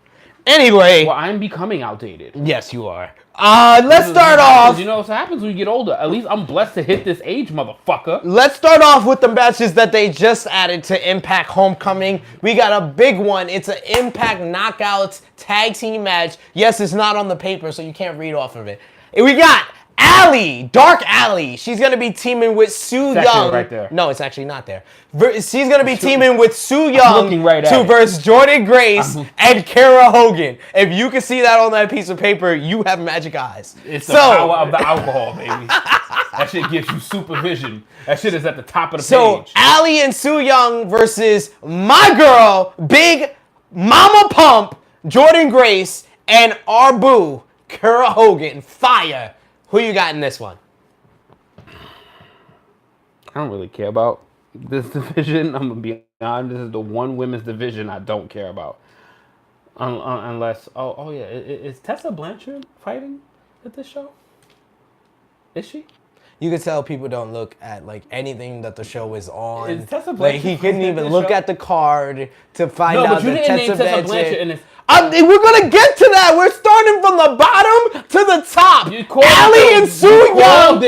Anyway. Well, I'm becoming outdated. Yes, you are. Let's start off. You know what happens when you get older? At least I'm blessed to hit this age, motherfucker. Let's start off with the matches that they just added to Impact Homecoming. We got a big one. It's an Impact Knockouts tag team match. Yes, it's not on the paper, so you can't read off of it. We got Dark Alley. She's going to be teaming with Su Yung. Right there. No, it's actually not there. She's going to be teaming with Su Yung to verse Jordan Grace and Kara Hogan. If you can see that on that piece of paper, you have magic eyes. It's the power of the alcohol, baby. That shit gives you supervision. That shit is at the top of the page. So, Alley and Su Yung versus my girl, Big Mama Pump, Jordan Grace, and our boo, Kara Hogan. Fire. Who you got in this one? I don't really care about this division. I'm going to be honest. This is the one women's division I don't care about. Unless... Oh yeah. Is Tessa Blanchard fighting at this show? Is she? You can tell people don't look at anything that the show is on. Is Tessa Blanchard he couldn't even look at the card to find out that Tessa Blanchard... in this. We're gonna get to that. We're starting from the bottom to the top. Allie and Su Yung.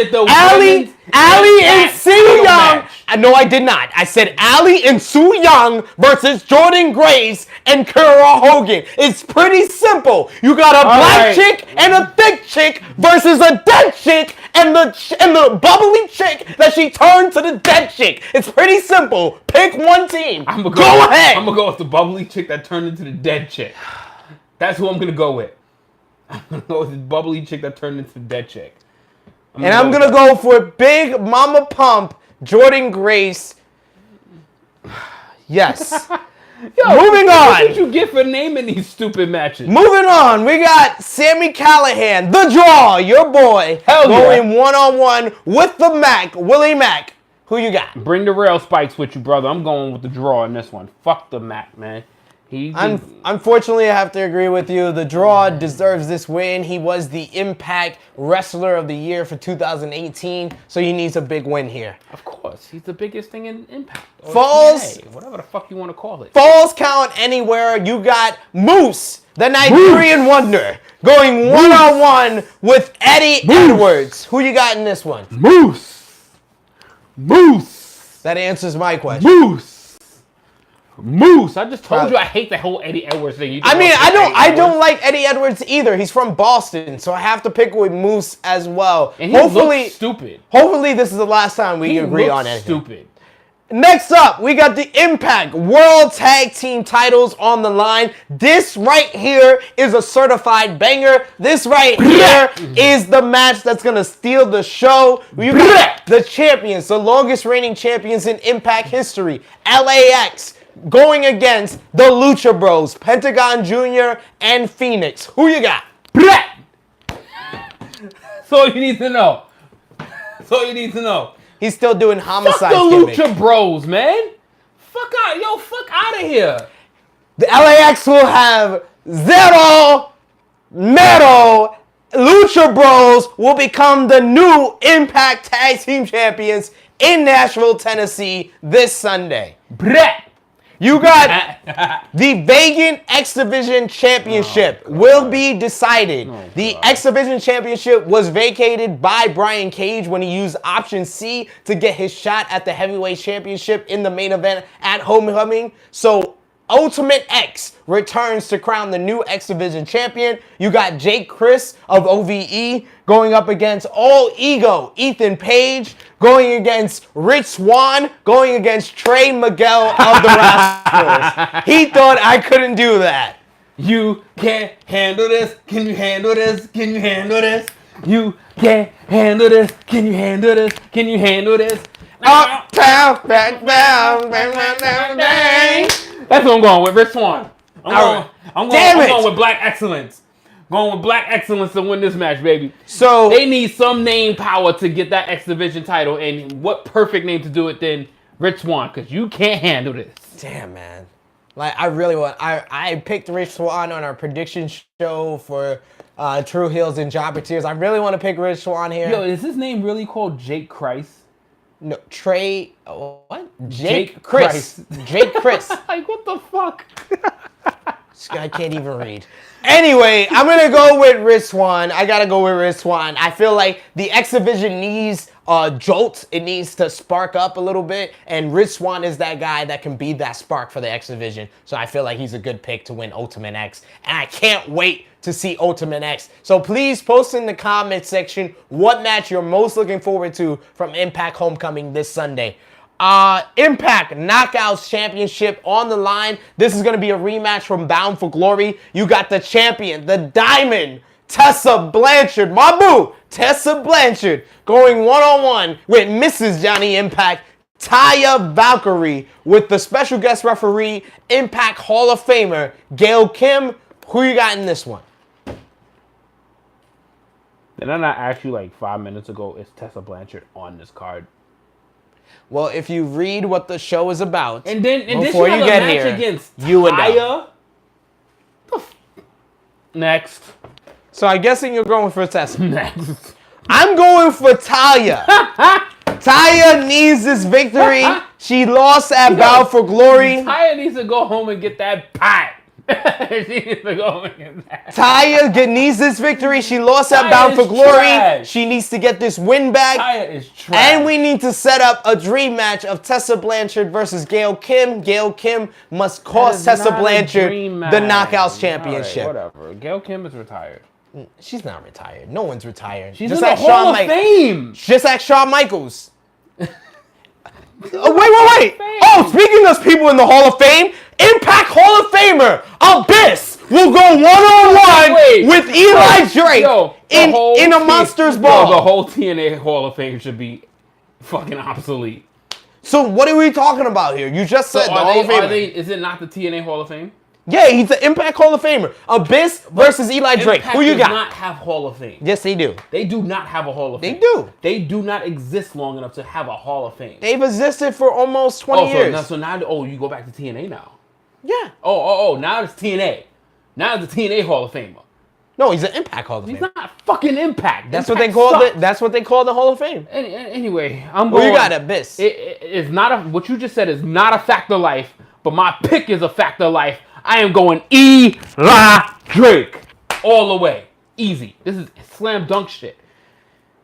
Allie and Su Yung. No, I did not. I said Allie and Su Yung versus Jordan Grace and Kara Hogan. It's pretty simple. You got a black chick and a thick chick versus a dead chick and the bubbly chick that she turned to the dead chick. It's pretty simple. Pick one team. Go ahead. I'm gonna go with the bubbly chick that turned into the dead chick. That's who I'm gonna go with. I'm gonna go with the bubbly chick that turned into the dead chick. I'm gonna go for Big Mama Pump, Jordan Grace. Yes. Moving on. What did you get for naming these stupid matches? Moving on. We got Sami Callihan, the Draw, your boy, going one-on-one with the Mac, Willie Mack. Who you got? Bring the rail spikes with you, brother. I'm going with the Draw in this one. Fuck the Mac, man. Unfortunately, I have to agree with you. The Draw deserves this win. He was the Impact Wrestler of the Year for 2018, so he needs a big win here. Of course, he's the biggest thing in Impact. Falls, TNA, whatever the fuck you want to call it. Falls count anywhere. You got Moose, the Nigerian Wonder, going one-on-one with Eddie Edwards. Who you got in this one? Moose. That answers my question. Moose. I just told you I hate the whole Eddie Edwards thing. I don't like Eddie Edwards either. He's from Boston, so I have to pick with Moose as well. And he looks stupid. Hopefully, this is the last time we agree on anything. Stupid. Next up, we got the Impact World Tag Team titles on the line. This right here is a certified banger. This right here is the match that's going to steal the show. We got the champions, the longest reigning champions in Impact history, LAX, going against the Lucha Bros, Pentagon Jr. and Phoenix. Who you got? That's all you need to know. He's still doing homicide. Fuck the Lucha Bros, man. Fuck out of here. The LAX will have Zero Mero. Lucha Bros will become the new Impact Tag Team Champions in Nashville, Tennessee this Sunday. You got the Vegan X Division Championship will be decided. The X Division Championship was vacated by Brian Cage when he used option C to get his shot at the Heavyweight Championship in the main event at Homecoming. So Ultimate X returns to crown the new X Division champion. You got Jake Chris of OVE going up against All Ego Ethan Page, going against Rich Swann, going against Trey Miguel of the Rascals. He thought I couldn't do that. You can't handle this. Can you handle this? Can you handle this? You can't handle this. Can you handle this? Can you handle this? Uptown, back down, bang, bang, bang, bang. That's what I'm going with, Rich Swann. I'm going with Black Excellence. Going with Black Excellence to win this match, baby. So they need some name power to get that X Division title, and what perfect name to do it than Rich Swann, because you can't handle this. Damn, man. Like, I really want... I picked Rich Swann on our prediction show for True Heels and Jobber Tears. I really want to pick Rich Swann here. Yo, is his name really called Jake Christ? No, Trey... what? Jake Chris. Jake Chris. Like, what the fuck? This guy can't even read. Anyway, I'm going to go with Rich Swann. I got to go with Rich Swann. I feel like the X Division needs a jolt. It needs to spark up a little bit. And Rich Swann is that guy that can be that spark for the X Division. So I feel like he's a good pick to win Ultimate X. And I can't wait to see Ultimate X. So please post in the comment section what match you're most looking forward to from Impact Homecoming this Sunday. Impact Knockouts Championship on the line. This is going to be a rematch from Bound for Glory. You got the champion, the Diamond, Tessa Blanchard. My boo, Tessa Blanchard, going one-on-one with Mrs. Johnny Impact, Taya Valkyrie, with the special guest referee, Impact Hall of Famer, Gail Kim. Who you got in this one? Did I not ask you like 5 minutes ago, is Tessa Blanchard on this card? Well, if you read what the show is about, and then before you get a match here, against you and Taya. Next. So I'm guessing you're going for Tessa. Next. I'm going for Taya. Taya needs this victory. She lost at Bound for Glory. Taya needs to go home and get that pot. She needs to go home and get that. Taya needs this victory. She lost at Bound for Glory. Trash. She needs to get this win back. Taya is trash. And we need to set up a dream match of Tessa Blanchard versus Gail Kim. Gail Kim must cost Tessa Blanchard the Knockouts Championship. Right, whatever. Gail Kim is retired. She's not retired. No one's retired. She's just in the Hall of Fame. Just like Shawn Michaels. Wait. Oh, speaking of people in the Hall of Fame, Impact Hall of Famer Abyss will go one-on-one with Eli Drake in a Monsters Ball. The whole TNA Hall of Fame should be fucking obsolete. So what are we talking about here? You just said the Hall of Fame. Is it not the TNA Hall of Fame? Yeah, he's the Impact Hall of Famer. Abyss versus Eli Drake. Who you got? Impact does not have Hall of Fame. Yes, they do. They do not have a Hall of Fame. They do. They do not exist long enough to have a Hall of Fame. They've existed for almost 20 years. So now, you go back to TNA now. Yeah. Oh, now it's TNA. Now it's the TNA Hall of Famer. No, he's an Impact Hall of Fame. He's not fucking Impact. That's Impact what they call sucks. it. That's what they call the Hall of Fame. Anyway, I'm Well, going. you got Abyss. It's not what you just said is not a fact of life, but my pick is a fact of life. I am going Eli Drake all the way. Easy. This is slam dunk shit.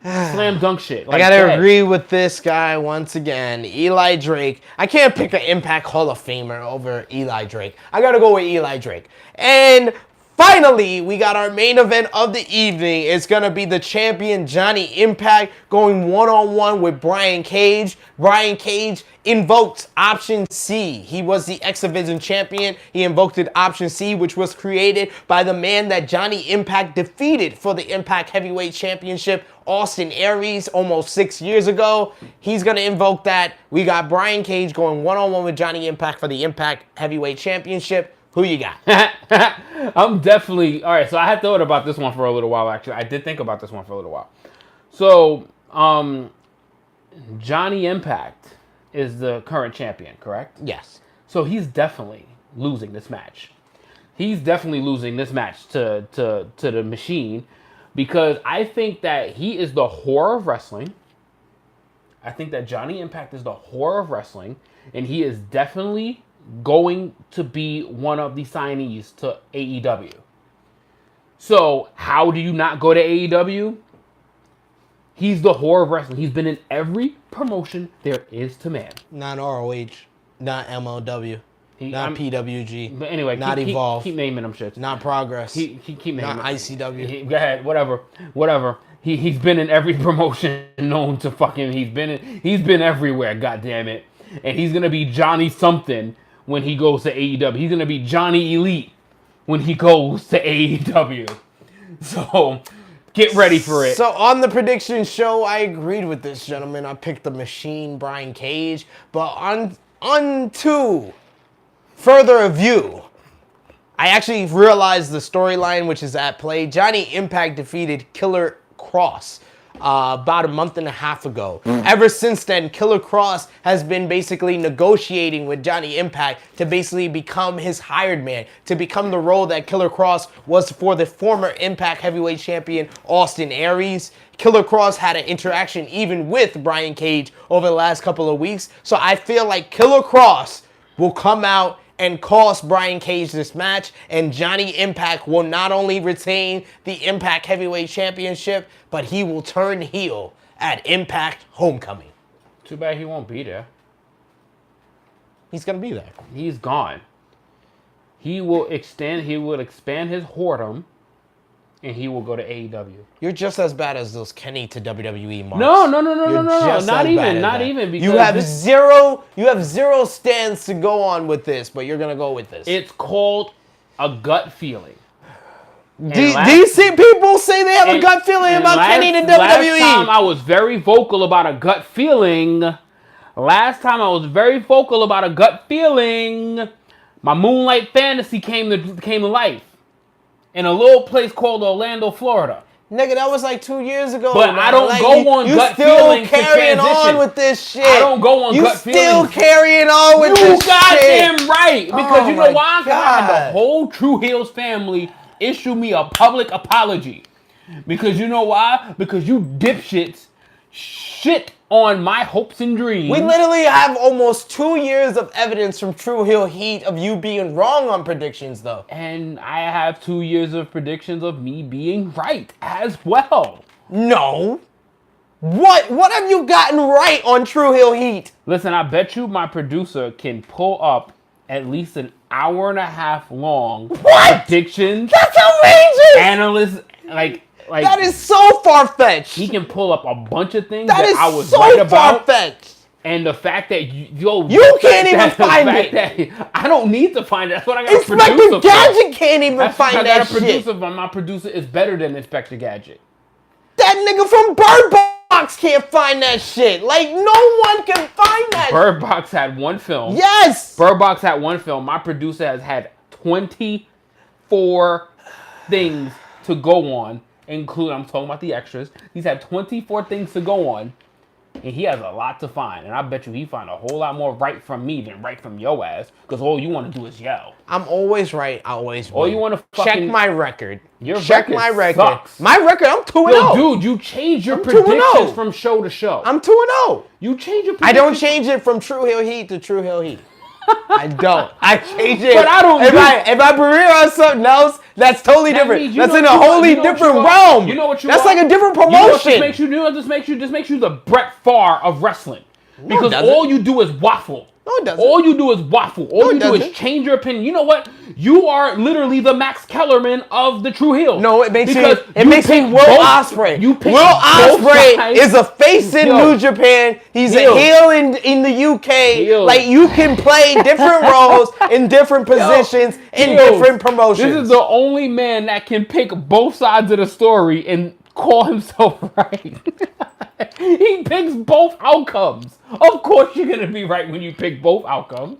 Slam dunk shit. I gotta agree with this guy once again. Eli Drake. I can't pick an Impact Hall of Famer over Eli Drake. I gotta go with Eli Drake. And finally, we got our main event of the evening. It's gonna be the champion Johnny Impact going one-on-one with Brian Cage. Brian Cage invoked Option C. He was the X Division champion. He invoked Option C, which was created by the man that Johnny Impact defeated for the Impact Heavyweight Championship, Austin Aries, almost 6 years ago. He's going to invoke that. We got Brian Cage going one-on-one with Johnny Impact for the Impact Heavyweight Championship. Who you got? I'm definitely... All right, so I had thought about this one for a little while, actually. I did think about this one for a little while. So, Johnny Impact is the current champion, correct? Yes. So he's definitely losing this match. He's definitely losing this match to the Machine, because I think that he is the whore of wrestling. I think that Johnny Impact is the whore of wrestling, and he is definitely going to be one of the signees to AEW. So how do you not go to AEW? He's the whore of wrestling. He's been in every promotion there is to man. Not ROH, not MLW, not PWG. But anyway, not Evolve. Keep naming them shits. Not Progress. Keep naming not them. ICW. Go ahead, whatever. He's been in every promotion known to fucking. He's been everywhere. God damn it. And he's gonna be Johnny something when he goes to AEW. He's gonna be Johnny Elite when he goes to AEW. So get ready for it. So on the prediction show, I agreed with this gentleman. I picked the Machine, Brian Cage. But on to further review, I actually realized the storyline which is at play. Johnny Impact defeated Killer Cross about a month and a half ago. Ever since then, Killer Cross has been basically negotiating with Johnny Impact to basically become his hired man, to become the role that Killer Cross was for the former Impact Heavyweight Champion, Austin Aries. Killer Cross had an interaction even with Brian Cage over the last couple of weeks. So I feel like Killer Cross will come out and cost Brian Cage this match, and Johnny Impact will not only retain the Impact Heavyweight Championship, but he will turn heel at Impact Homecoming. Too bad he won't be there. He's gonna be there. He's gone. He will expand his whoredom, and he will go to AEW. You're just as bad as those Kenny to WWE marks. No. Just Not as bad even. as Not that. even. Because You have zero stands to go on with this, but you're gonna go with this. It's called a gut feeling. Do you see people say they have a gut feeling about Kenny to WWE? Last time I was very vocal about a gut feeling. My Moonlight Fantasy came to life in a little place called Orlando, Florida. Nigga, that was like 2 years ago. But I don't go on gut feelings to You still carrying transition. on with this shit. I don't go on gut feelings. You still carrying on with You this shit. goddamn right. Because you know why? Because I had the God. whole True Heels family issue me a public apology. Because you know why? Because you dipshits shit on my hopes and dreams. We literally have almost 2 years of evidence from True Heel Heat of you being wrong on predictions, though. And I have 2 years of predictions of me being right as well. No. What have you gotten right on True Heel Heat? Listen, I bet you my producer can pull up at least an hour and a half long predictions. That's outrageous! Analysts, like that is so far-fetched. he can pull up a bunch of things That is I was so right about. far-fetched. And the fact that You can't even find it. I don't need to find it. That's what I got a producer Inspector for. Gadget can't even find I that got a producer shit. for. My producer is better than Inspector Gadget. That nigga from Bird Box can't find that shit. Like, no one can find that. Bird Box had one film. Yes. Bird Box had one film. My producer has had 24 things to go on, including, I'm talking about the extras. He's had 24 things to go on, And he has a lot to find. And I bet you he find a whole lot more right from me than right from your ass. Because all you want to do is yell. I'm always right. I always win. All you want to fucking... Check my record. Your Check record my record. Sucks. My record, I'm 2-0. Yo, dude, you change your predictions from show to show. I'm 2-0. You change your predictions. I don't change it from True Hill Heat to True Hill Heat. I don't. I change it. But I don't. If I career on something else, that's totally different. That's in a wholly different realm. You know what you That's are? like a different promotion. You know what this makes you? This makes you the Brett Favre of wrestling. Because all you do is waffle. No, it doesn't. All you do is waffle. All you do is change your opinion. You know what? You are literally the Max Kellerman of the True Heel. No, it makes me Will Ospreay. Will Ospreay is a face in New Japan. He's a heel in the UK. Like, you can play different roles in different positions in different promotions. This is the only man that can pick both sides of the story and call himself right. He picks both outcomes. Of course you're going to be right when you pick both outcomes.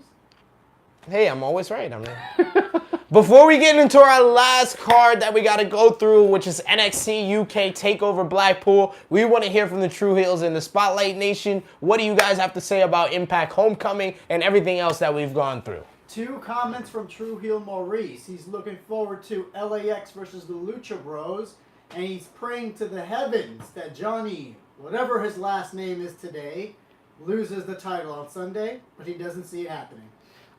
Hey, I'm always right. Before we get into our last card that we got to go through, which is NXT UK Takeover Blackpool, we want to hear from the True Heels in the Spotlight Nation. What do you guys have to say about Impact Homecoming and everything else that we've gone through? 2 comments from True Heel Maurice. He's looking forward to LAX versus the Lucha Bros, and he's praying to the heavens that Johnny, whatever his last name is today, loses the title on Sunday, but he doesn't see it happening.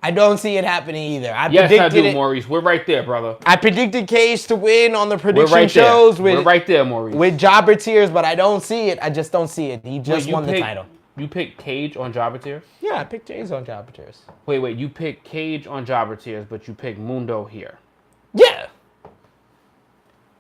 I don't see it happening either. Yes, I do, Maurice. We're right there, brother. I predicted Cage to win on the prediction shows. We're right there, Maurice. With Jobber Tears, but I don't see it. I just don't see it. He just won the title. You picked Cage on Jobber Tears? Yeah, I picked Cage on Jobber Tears. Wait. You picked Cage on Jobber Tears, but you picked Mundo here. Yeah.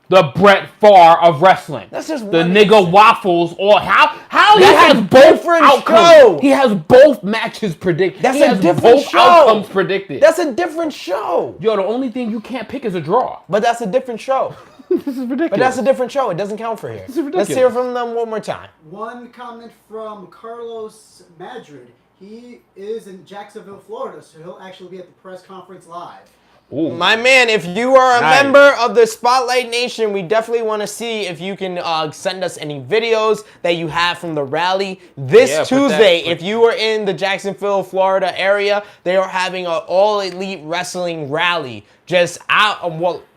The Brett Favre of wrestling. That's just the nigga waffles. Or how he has both outcomes. Show. He has both matches predicted. That's he a has different both show. Outcomes predicted. That's a different show. Yo, the only thing you can't pick is a draw. But that's a different show. This is ridiculous. But that's a different show. It doesn't count for here. This is ridiculous. Let's hear from them one more time. One comment from Carlos Madrid. He is in Jacksonville, Florida, so he'll actually be at the press conference live. Ooh. My man, if you are a member of the Spotlight Nation, we definitely want to see if you can send us any videos that you have from the rally. This Tuesday, if you are in the Jacksonville, Florida area, they are having an all-elite wrestling rally. Just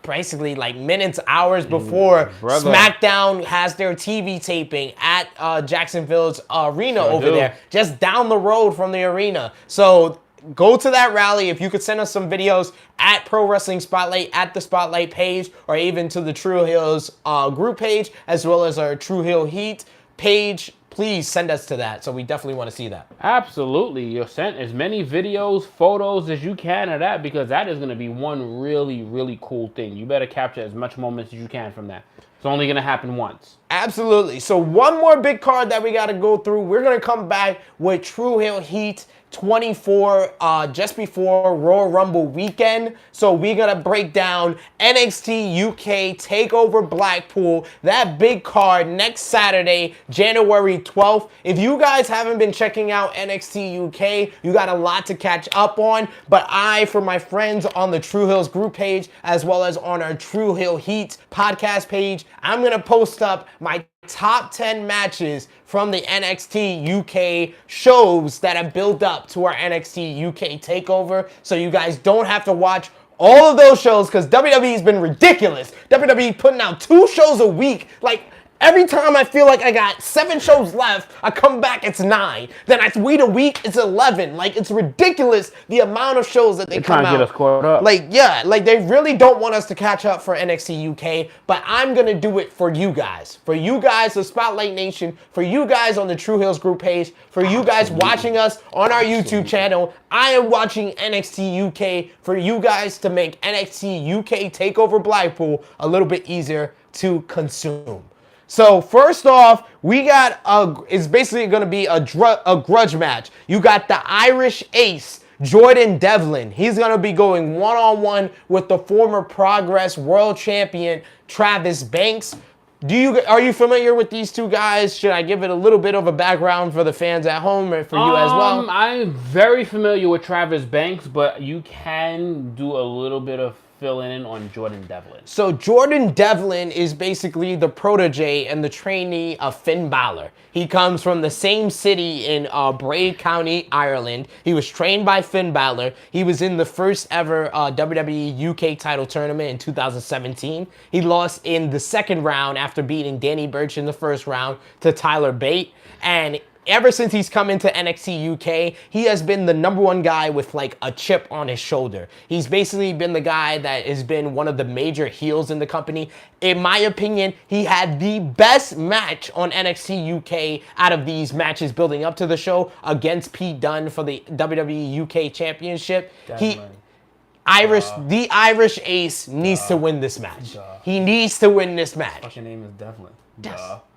basically like minutes, hours before SmackDown has their TV taping at Jacksonville's arena over there, just down the road from the arena. So go to that rally. If you could send us some videos at Pro Wrestling Spotlight, at the Spotlight page, or even to the True Heels group page, as well as our True Heel Heat page, please send us to that. So we definitely want to see that. Absolutely. You'll send as many videos, photos as you can of that, because that is going to be one really, really cool thing. You better capture as much moments as you can from that. It's only going to happen once. Absolutely. So one more big card that we got to go through. We're going to come back with True Heel Heat 24 just before Royal Rumble weekend. So we're going to break down NXT UK Takeover Blackpool, that big card next Saturday, January 12th. If you guys haven't been checking out NXT UK, you got a lot to catch up on. But for my friends on the True Heels group page, as well as on our True Heel Heat podcast page, I'm going to post up my top 10 matches from the NXT UK shows that have built up to our NXT UK takeover, so you guys don't have to watch all of those shows, because WWE's been ridiculous. WWE putting out 2 shows a week. Like, every time I feel like I got 7 shows left, I come back, it's 9. Then I wait a week, it's 11. Like, it's ridiculous the amount of shows that they come out. Trying to get us caught up. Like, they really don't want us to catch up for NXT UK, but I'm going to do it for you guys. For you guys, the Spotlight Nation, for you guys on the True Heels group page, for you guys watching us on our YouTube channel. I am watching NXT UK for you guys to make NXT UK Takeover Blackpool a little bit easier to consume. So first off, we got it's basically going to be a grudge match. You got the Irish Ace, Jordan Devlin. He's going to be going one-on-one with the former Progress World Champion, Travis Banks. Are you familiar with these two guys? Should I give it a little bit of a background for the fans at home or for you as well? I'm very familiar with Travis Banks, but you can do a little bit of fill in on Jordan Devlin. So Jordan Devlin is basically the protege and the trainee of Finn Balor. He comes from the same city in Bray County, Ireland. He was trained by Finn Balor. He was in the first ever WWE UK title tournament in 2017. He lost in the second round after beating Danny Burch in the first round to Tyler Bate. And ever since he's come into NXT UK, he has been the number one guy with like a chip on his shoulder. He's basically been the guy that has been one of the major heels in the company. In my opinion, he had the best match on NXT UK out of these matches building up to the show against Pete Dunne for the WWE UK Championship. The Irish Ace needs to win this match. He needs to win this match. Fucking name is Devlin.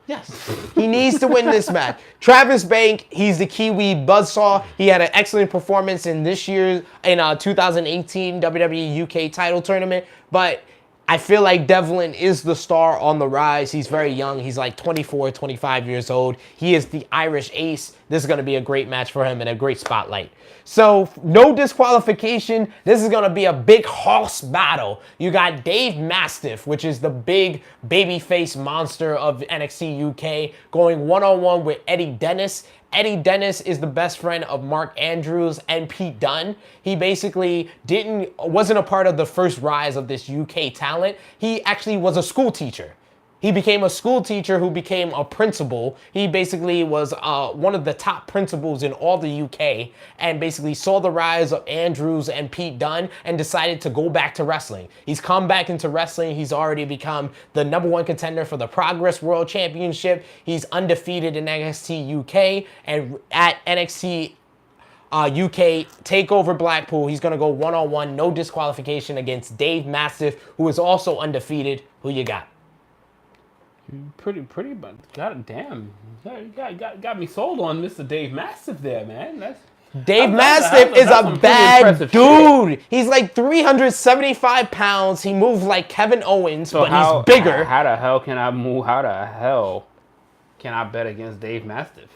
Yes, he needs to win this match. Travis Bank, he's the Kiwi buzzsaw. He had an excellent performance in this year's, in 2018 WWE UK title tournament, but I feel like Devlin is the star on the rise. He's very young. He's like 24, 25 years old. He is the Irish Ace. This is going to be a great match for him and a great spotlight. So, no disqualification. This is going to be a big horse battle. You got Dave Mastiff, which is the big babyface monster of NXT UK, going one-on-one with Eddie Dennis. Eddie Dennis is the best friend of Mark Andrews and Pete Dunne. He basically wasn't a part of the first rise of this UK talent. He actually was a school teacher. He became a school teacher who became a principal. He basically was one of the top principals in all the UK and basically saw the rise of Andrews and Pete Dunne and decided to go back to wrestling. He's come back into wrestling. He's already become the number one contender for the Progress World Championship. He's undefeated in NXT UK, and at NXT UK Takeover Blackpool, he's going to go one-on-one, no disqualification against Dave Mastiff, who is also undefeated. Who you got? Pretty, but goddamn, you got me sold on Mr. Dave Mastiff there, man. Dave Mastiff is a bad dude. He's like 375 pounds. He moves like Kevin Owens, but he's bigger. How the hell can I move? How the hell can I bet against Dave Mastiff?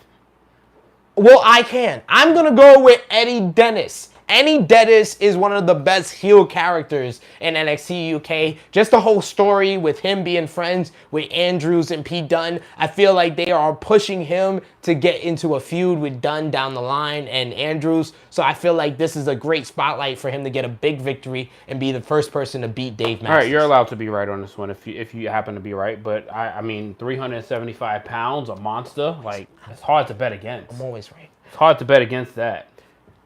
Well, I can. I'm going to go with Eddie Dennis. Eddie Dennis is one of the best heel characters in NXT UK. Just the whole story with him being friends with Andrews and Pete Dunne. I feel like they are pushing him to get into a feud with Dunne down the line and Andrews. So I feel like this is a great spotlight for him to get a big victory and be the first person to beat Dave Mastiff. All right, you're allowed to be right on this one if you happen to be right. But I mean, 375 pounds, a monster. Like, it's hard to bet against. I'm always right. It's hard to bet against that.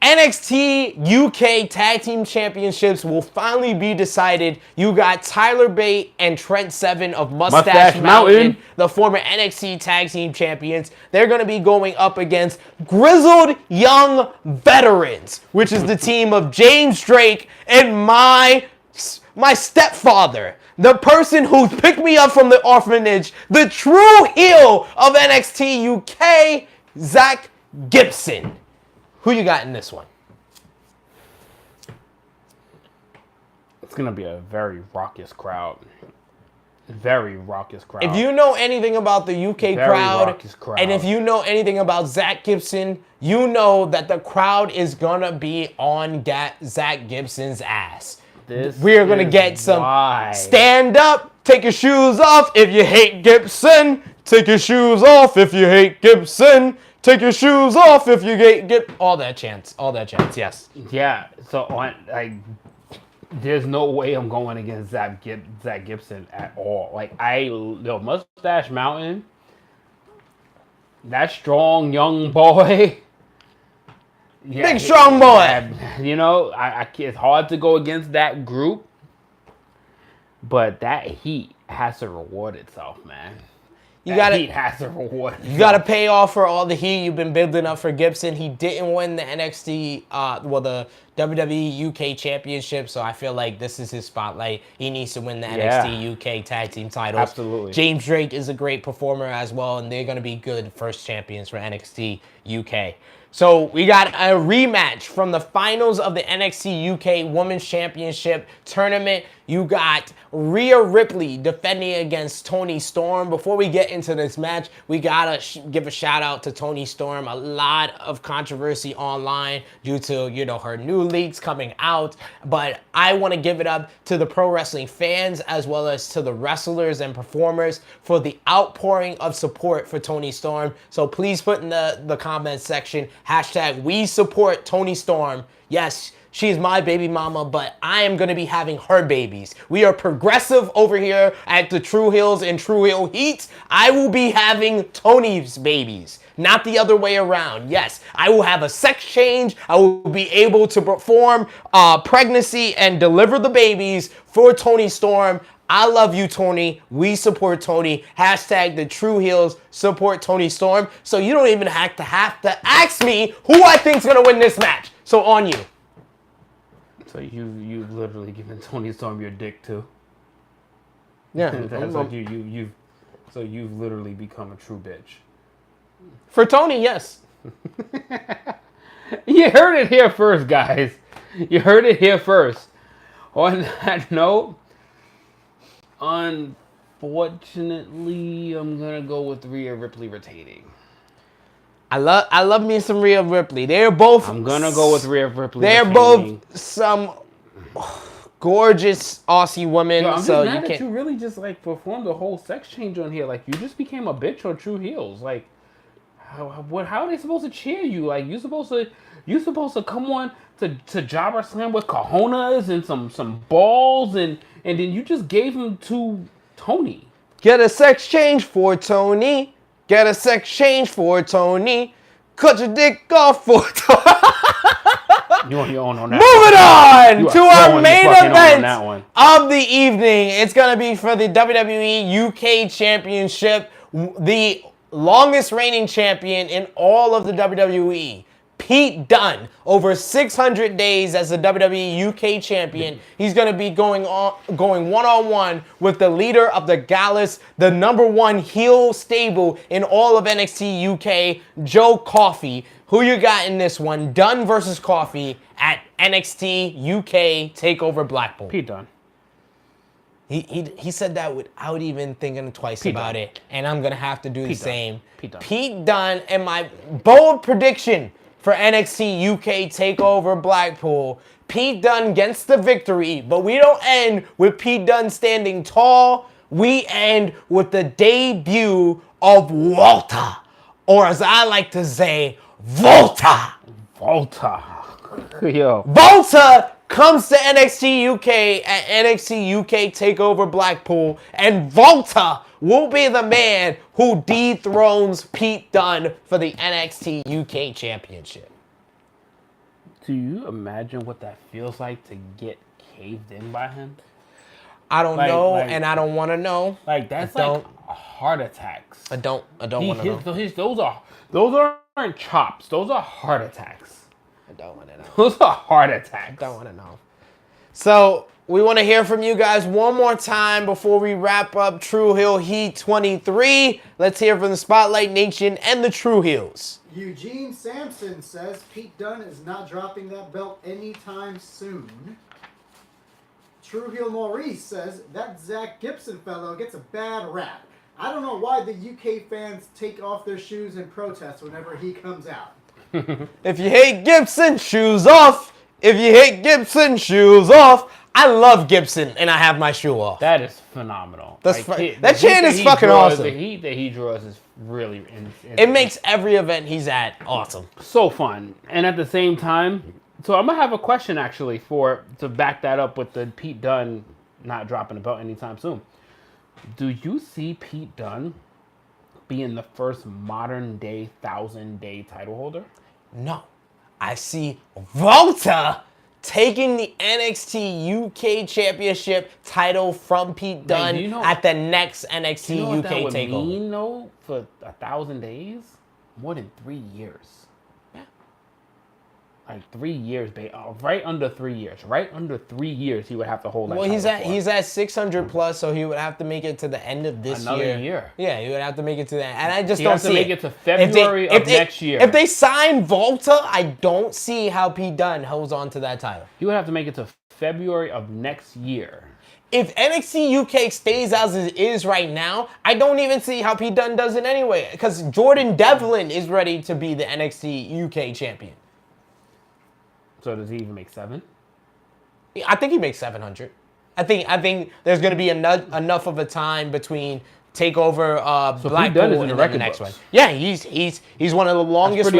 NXT UK Tag Team Championships will finally be decided. You got Tyler Bate and Trent Seven of Mustache Mountain, the former NXT Tag Team Champions. They're going to be going up against Grizzled Young Veterans, which is the team of James Drake and my stepfather, the person who picked me up from the orphanage, the true heel of NXT UK, Zach Gibson. Who you got in this one? It's going to be a very raucous crowd. Very raucous crowd. If you know anything about the UK crowd, and if you know anything about Zach Gibson, you know that the crowd is going to be on Zach Gibson's ass. We are going to get some stand up, take your shoes off if you hate Gibson. Take your shoes off if you hate Gibson. Take your shoes off if you get all that chants, yes. Yeah, so there's no way I'm going against Zach Gibson at all. Like, Mustache Mountain, that strong young boy. Yeah, big strong boy. You know, it's hard to go against that group, but that heat has to reward itself, man. You gotta pay off for all the heat you've been building up for Gibson. He didn't win the NXT, the WWE UK Championship, so I feel like this is his spotlight. He needs to win the NXT UK Tag Team titles. Absolutely. James Drake is a great performer as well, and they're gonna be good first champions for NXT UK. So we got a rematch from the finals of the NXT UK Women's Championship tournament. You got Rhea Ripley defending against Toni Storm. Before we get into this match, we gotta give a shout out to Toni Storm. A lot of controversy online due to, her new leaks coming out. But I want to give it up to the pro wrestling fans as well as to the wrestlers and performers for the outpouring of support for Toni Storm. So please put in the comments section, hashtag we support Toni Storm. Yes, she's my baby mama, but I am going to be having her babies. We are progressive over here at the True Heels and True Heel Heat. I will be having Tony's babies, not the other way around. Yes, I will have a sex change. I will be able to perform pregnancy and deliver the babies for Toni Storm. I love you, Toni. We support Toni. Hashtag the True Heels support Toni Storm. So you don't even have to ask me who I think's going to win this match. So on you. So you've literally given Toni Storm your dick too. Yeah. That's like you've literally become a true bitch. For Toni, yes. You heard it here first, guys. You heard it here first. On that note, unfortunately, I'm gonna go with Rhea Ripley retaining. I love me some Rhea Ripley. They're both. I'm gonna go with Rhea Ripley. They're retaining. both some gorgeous Aussie women. Yo, I'm so just mad you that can't. you really just performed the whole sex change on here. Like you just became a bitch on True Heels. Like how are they supposed to cheer you? Like you supposed to come on to Jobber Slam with cojones and some balls and then you just gave them to Toni. Get a sex change for Toni. Get a sex change for Toni. Cut your dick off for Toni. You're on your own on that. Moving on to our main event of the evening. It's going to be for the WWE UK Championship. The longest reigning champion in all of the WWE. Pete Dunne, over 600 days as the WWE UK champion. He's going to be going one-on-one with the leader of the Gallus, the #1 heel stable in all of NXT UK, Joe Coffey. Who you got in this one? Dunne versus Coffey at NXT UK Takeover Blackpool. Pete Dunne. He said that without even thinking twice about it, and I'm going to have to do the same. Pete Dunne, and my bold prediction for NXT UK TakeOver Blackpool. Pete Dunne gets the victory, but we don't end with Pete Dunne standing tall. We end with the debut of Walter, or as I like to say, Volta. Yo. Volta comes to NXT UK at NXT UK TakeOver Blackpool, and Volta will be the man who dethrones Pete Dunne for the NXT UK Championship. Do you imagine what that feels like to get caved in by him? I don't know, and I don't want to know. That's heart attacks. I don't want to know. Those aren't chops. Those are heart attacks. I don't want to know. Those are heart attacks. I don't want to know. So we want to hear from you guys one more time before we wrap up True Heel Heat 23. Let's hear from the Spotlight Nation and the True Heels. Eugene Sampson says Pete Dunne is not dropping that belt anytime soon. True Heel Maurice says that Zach Gibson fellow gets a bad rap. I don't know why the UK fans take off their shoes in protest whenever he comes out. If you hate Gibson, shoes off. If you hate Gibson, shoes off. I love Gibson, and I have my shoe off. That is phenomenal. That chant is fucking awesome. The heat that he draws is really... It makes every event he's at awesome. So fun. And at the same time... So I'm going to have a question, actually, to back that up with the Pete Dunne not dropping the belt anytime soon. Do you see Pete Dunne being the first modern-day 1,000-day title holder? No. I see Volta taking the NXT UK Championship title from Pete Dunne at the next NXT UK that would Takeover. Mean, though, for 1,000 days? More than 3 years. Like 3 years, right under 3 years. Right under 3 years, he would have to hold that. Well, title he's at 600 plus, so he would have to make it to the end of this Another year. year. Yeah, he would have to make it to that. And I just He don't has to see make it to February of next year. If they sign Volta, I don't see how Pete Dunne holds on to that title. He would have to make it to February of next year. If NXT UK stays as it is right now, I don't even see how Pete Dunne does it anyway. Because Jordan Devlin is ready to be the NXT UK champion. So does he even make 7? I think he makes 700. I think there's going to be enough of a time between Takeover, Blackpool, and then the next one. Yeah, he's one of the longest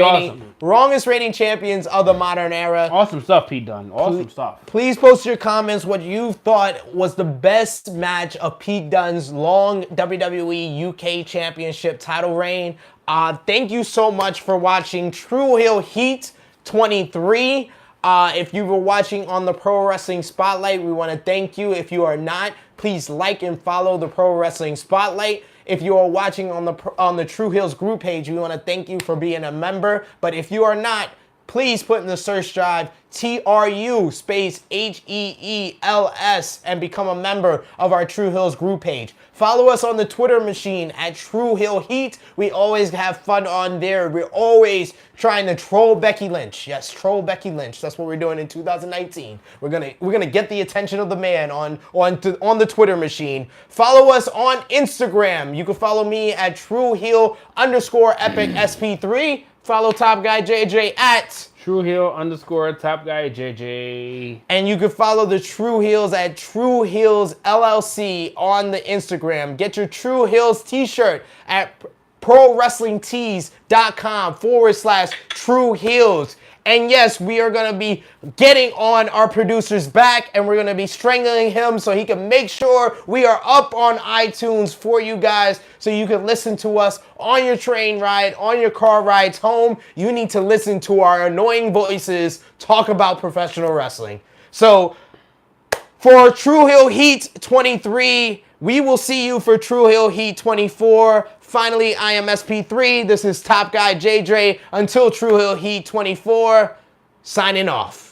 rating champions of the modern era. Awesome stuff, Pete Dunne. Awesome stuff. Please post your comments what you thought was the best match of Pete Dunne's long WWE UK Championship title reign. Thank you so much for watching True Heel Heat 23. If you were watching on the Pro Wrestling Spotlight, we want to thank you. If you are not, please like and follow the Pro Wrestling Spotlight. If you are watching on the True Heels group page, we want to thank you for being a member. But if you are not, please put in the search drive TRU space HEELS and become a member of our True Heels group page. Follow us on the Twitter machine at True Heel Heat. We always have fun on there. We're always trying to troll Becky Lynch. Yes, troll Becky Lynch. That's what we're doing in 2019. We're gonna get the attention of the man on the Twitter machine. Follow us on Instagram. You can follow me at TrueHeel_EpicSP3. Follow Top Guy JJ at True Heel _ Top Guy JJ. And you can follow the True Heels at True Heels LLC on the Instagram. Get your True Heels t-shirt at ProWrestlingTees.com/True Heels. And yes, we are going to be getting on our producer's back, and we're going to be strangling him so he can make sure we are up on iTunes for you guys so you can listen to us on your train ride, on your car rides home. You need to listen to our annoying voices talk about professional wrestling. So for True Heel Heat 23, we will see you for True Heel Heat 24. Finally, I am SP3. This is Top Guy JJ. Until True Heel Heat 24, signing off.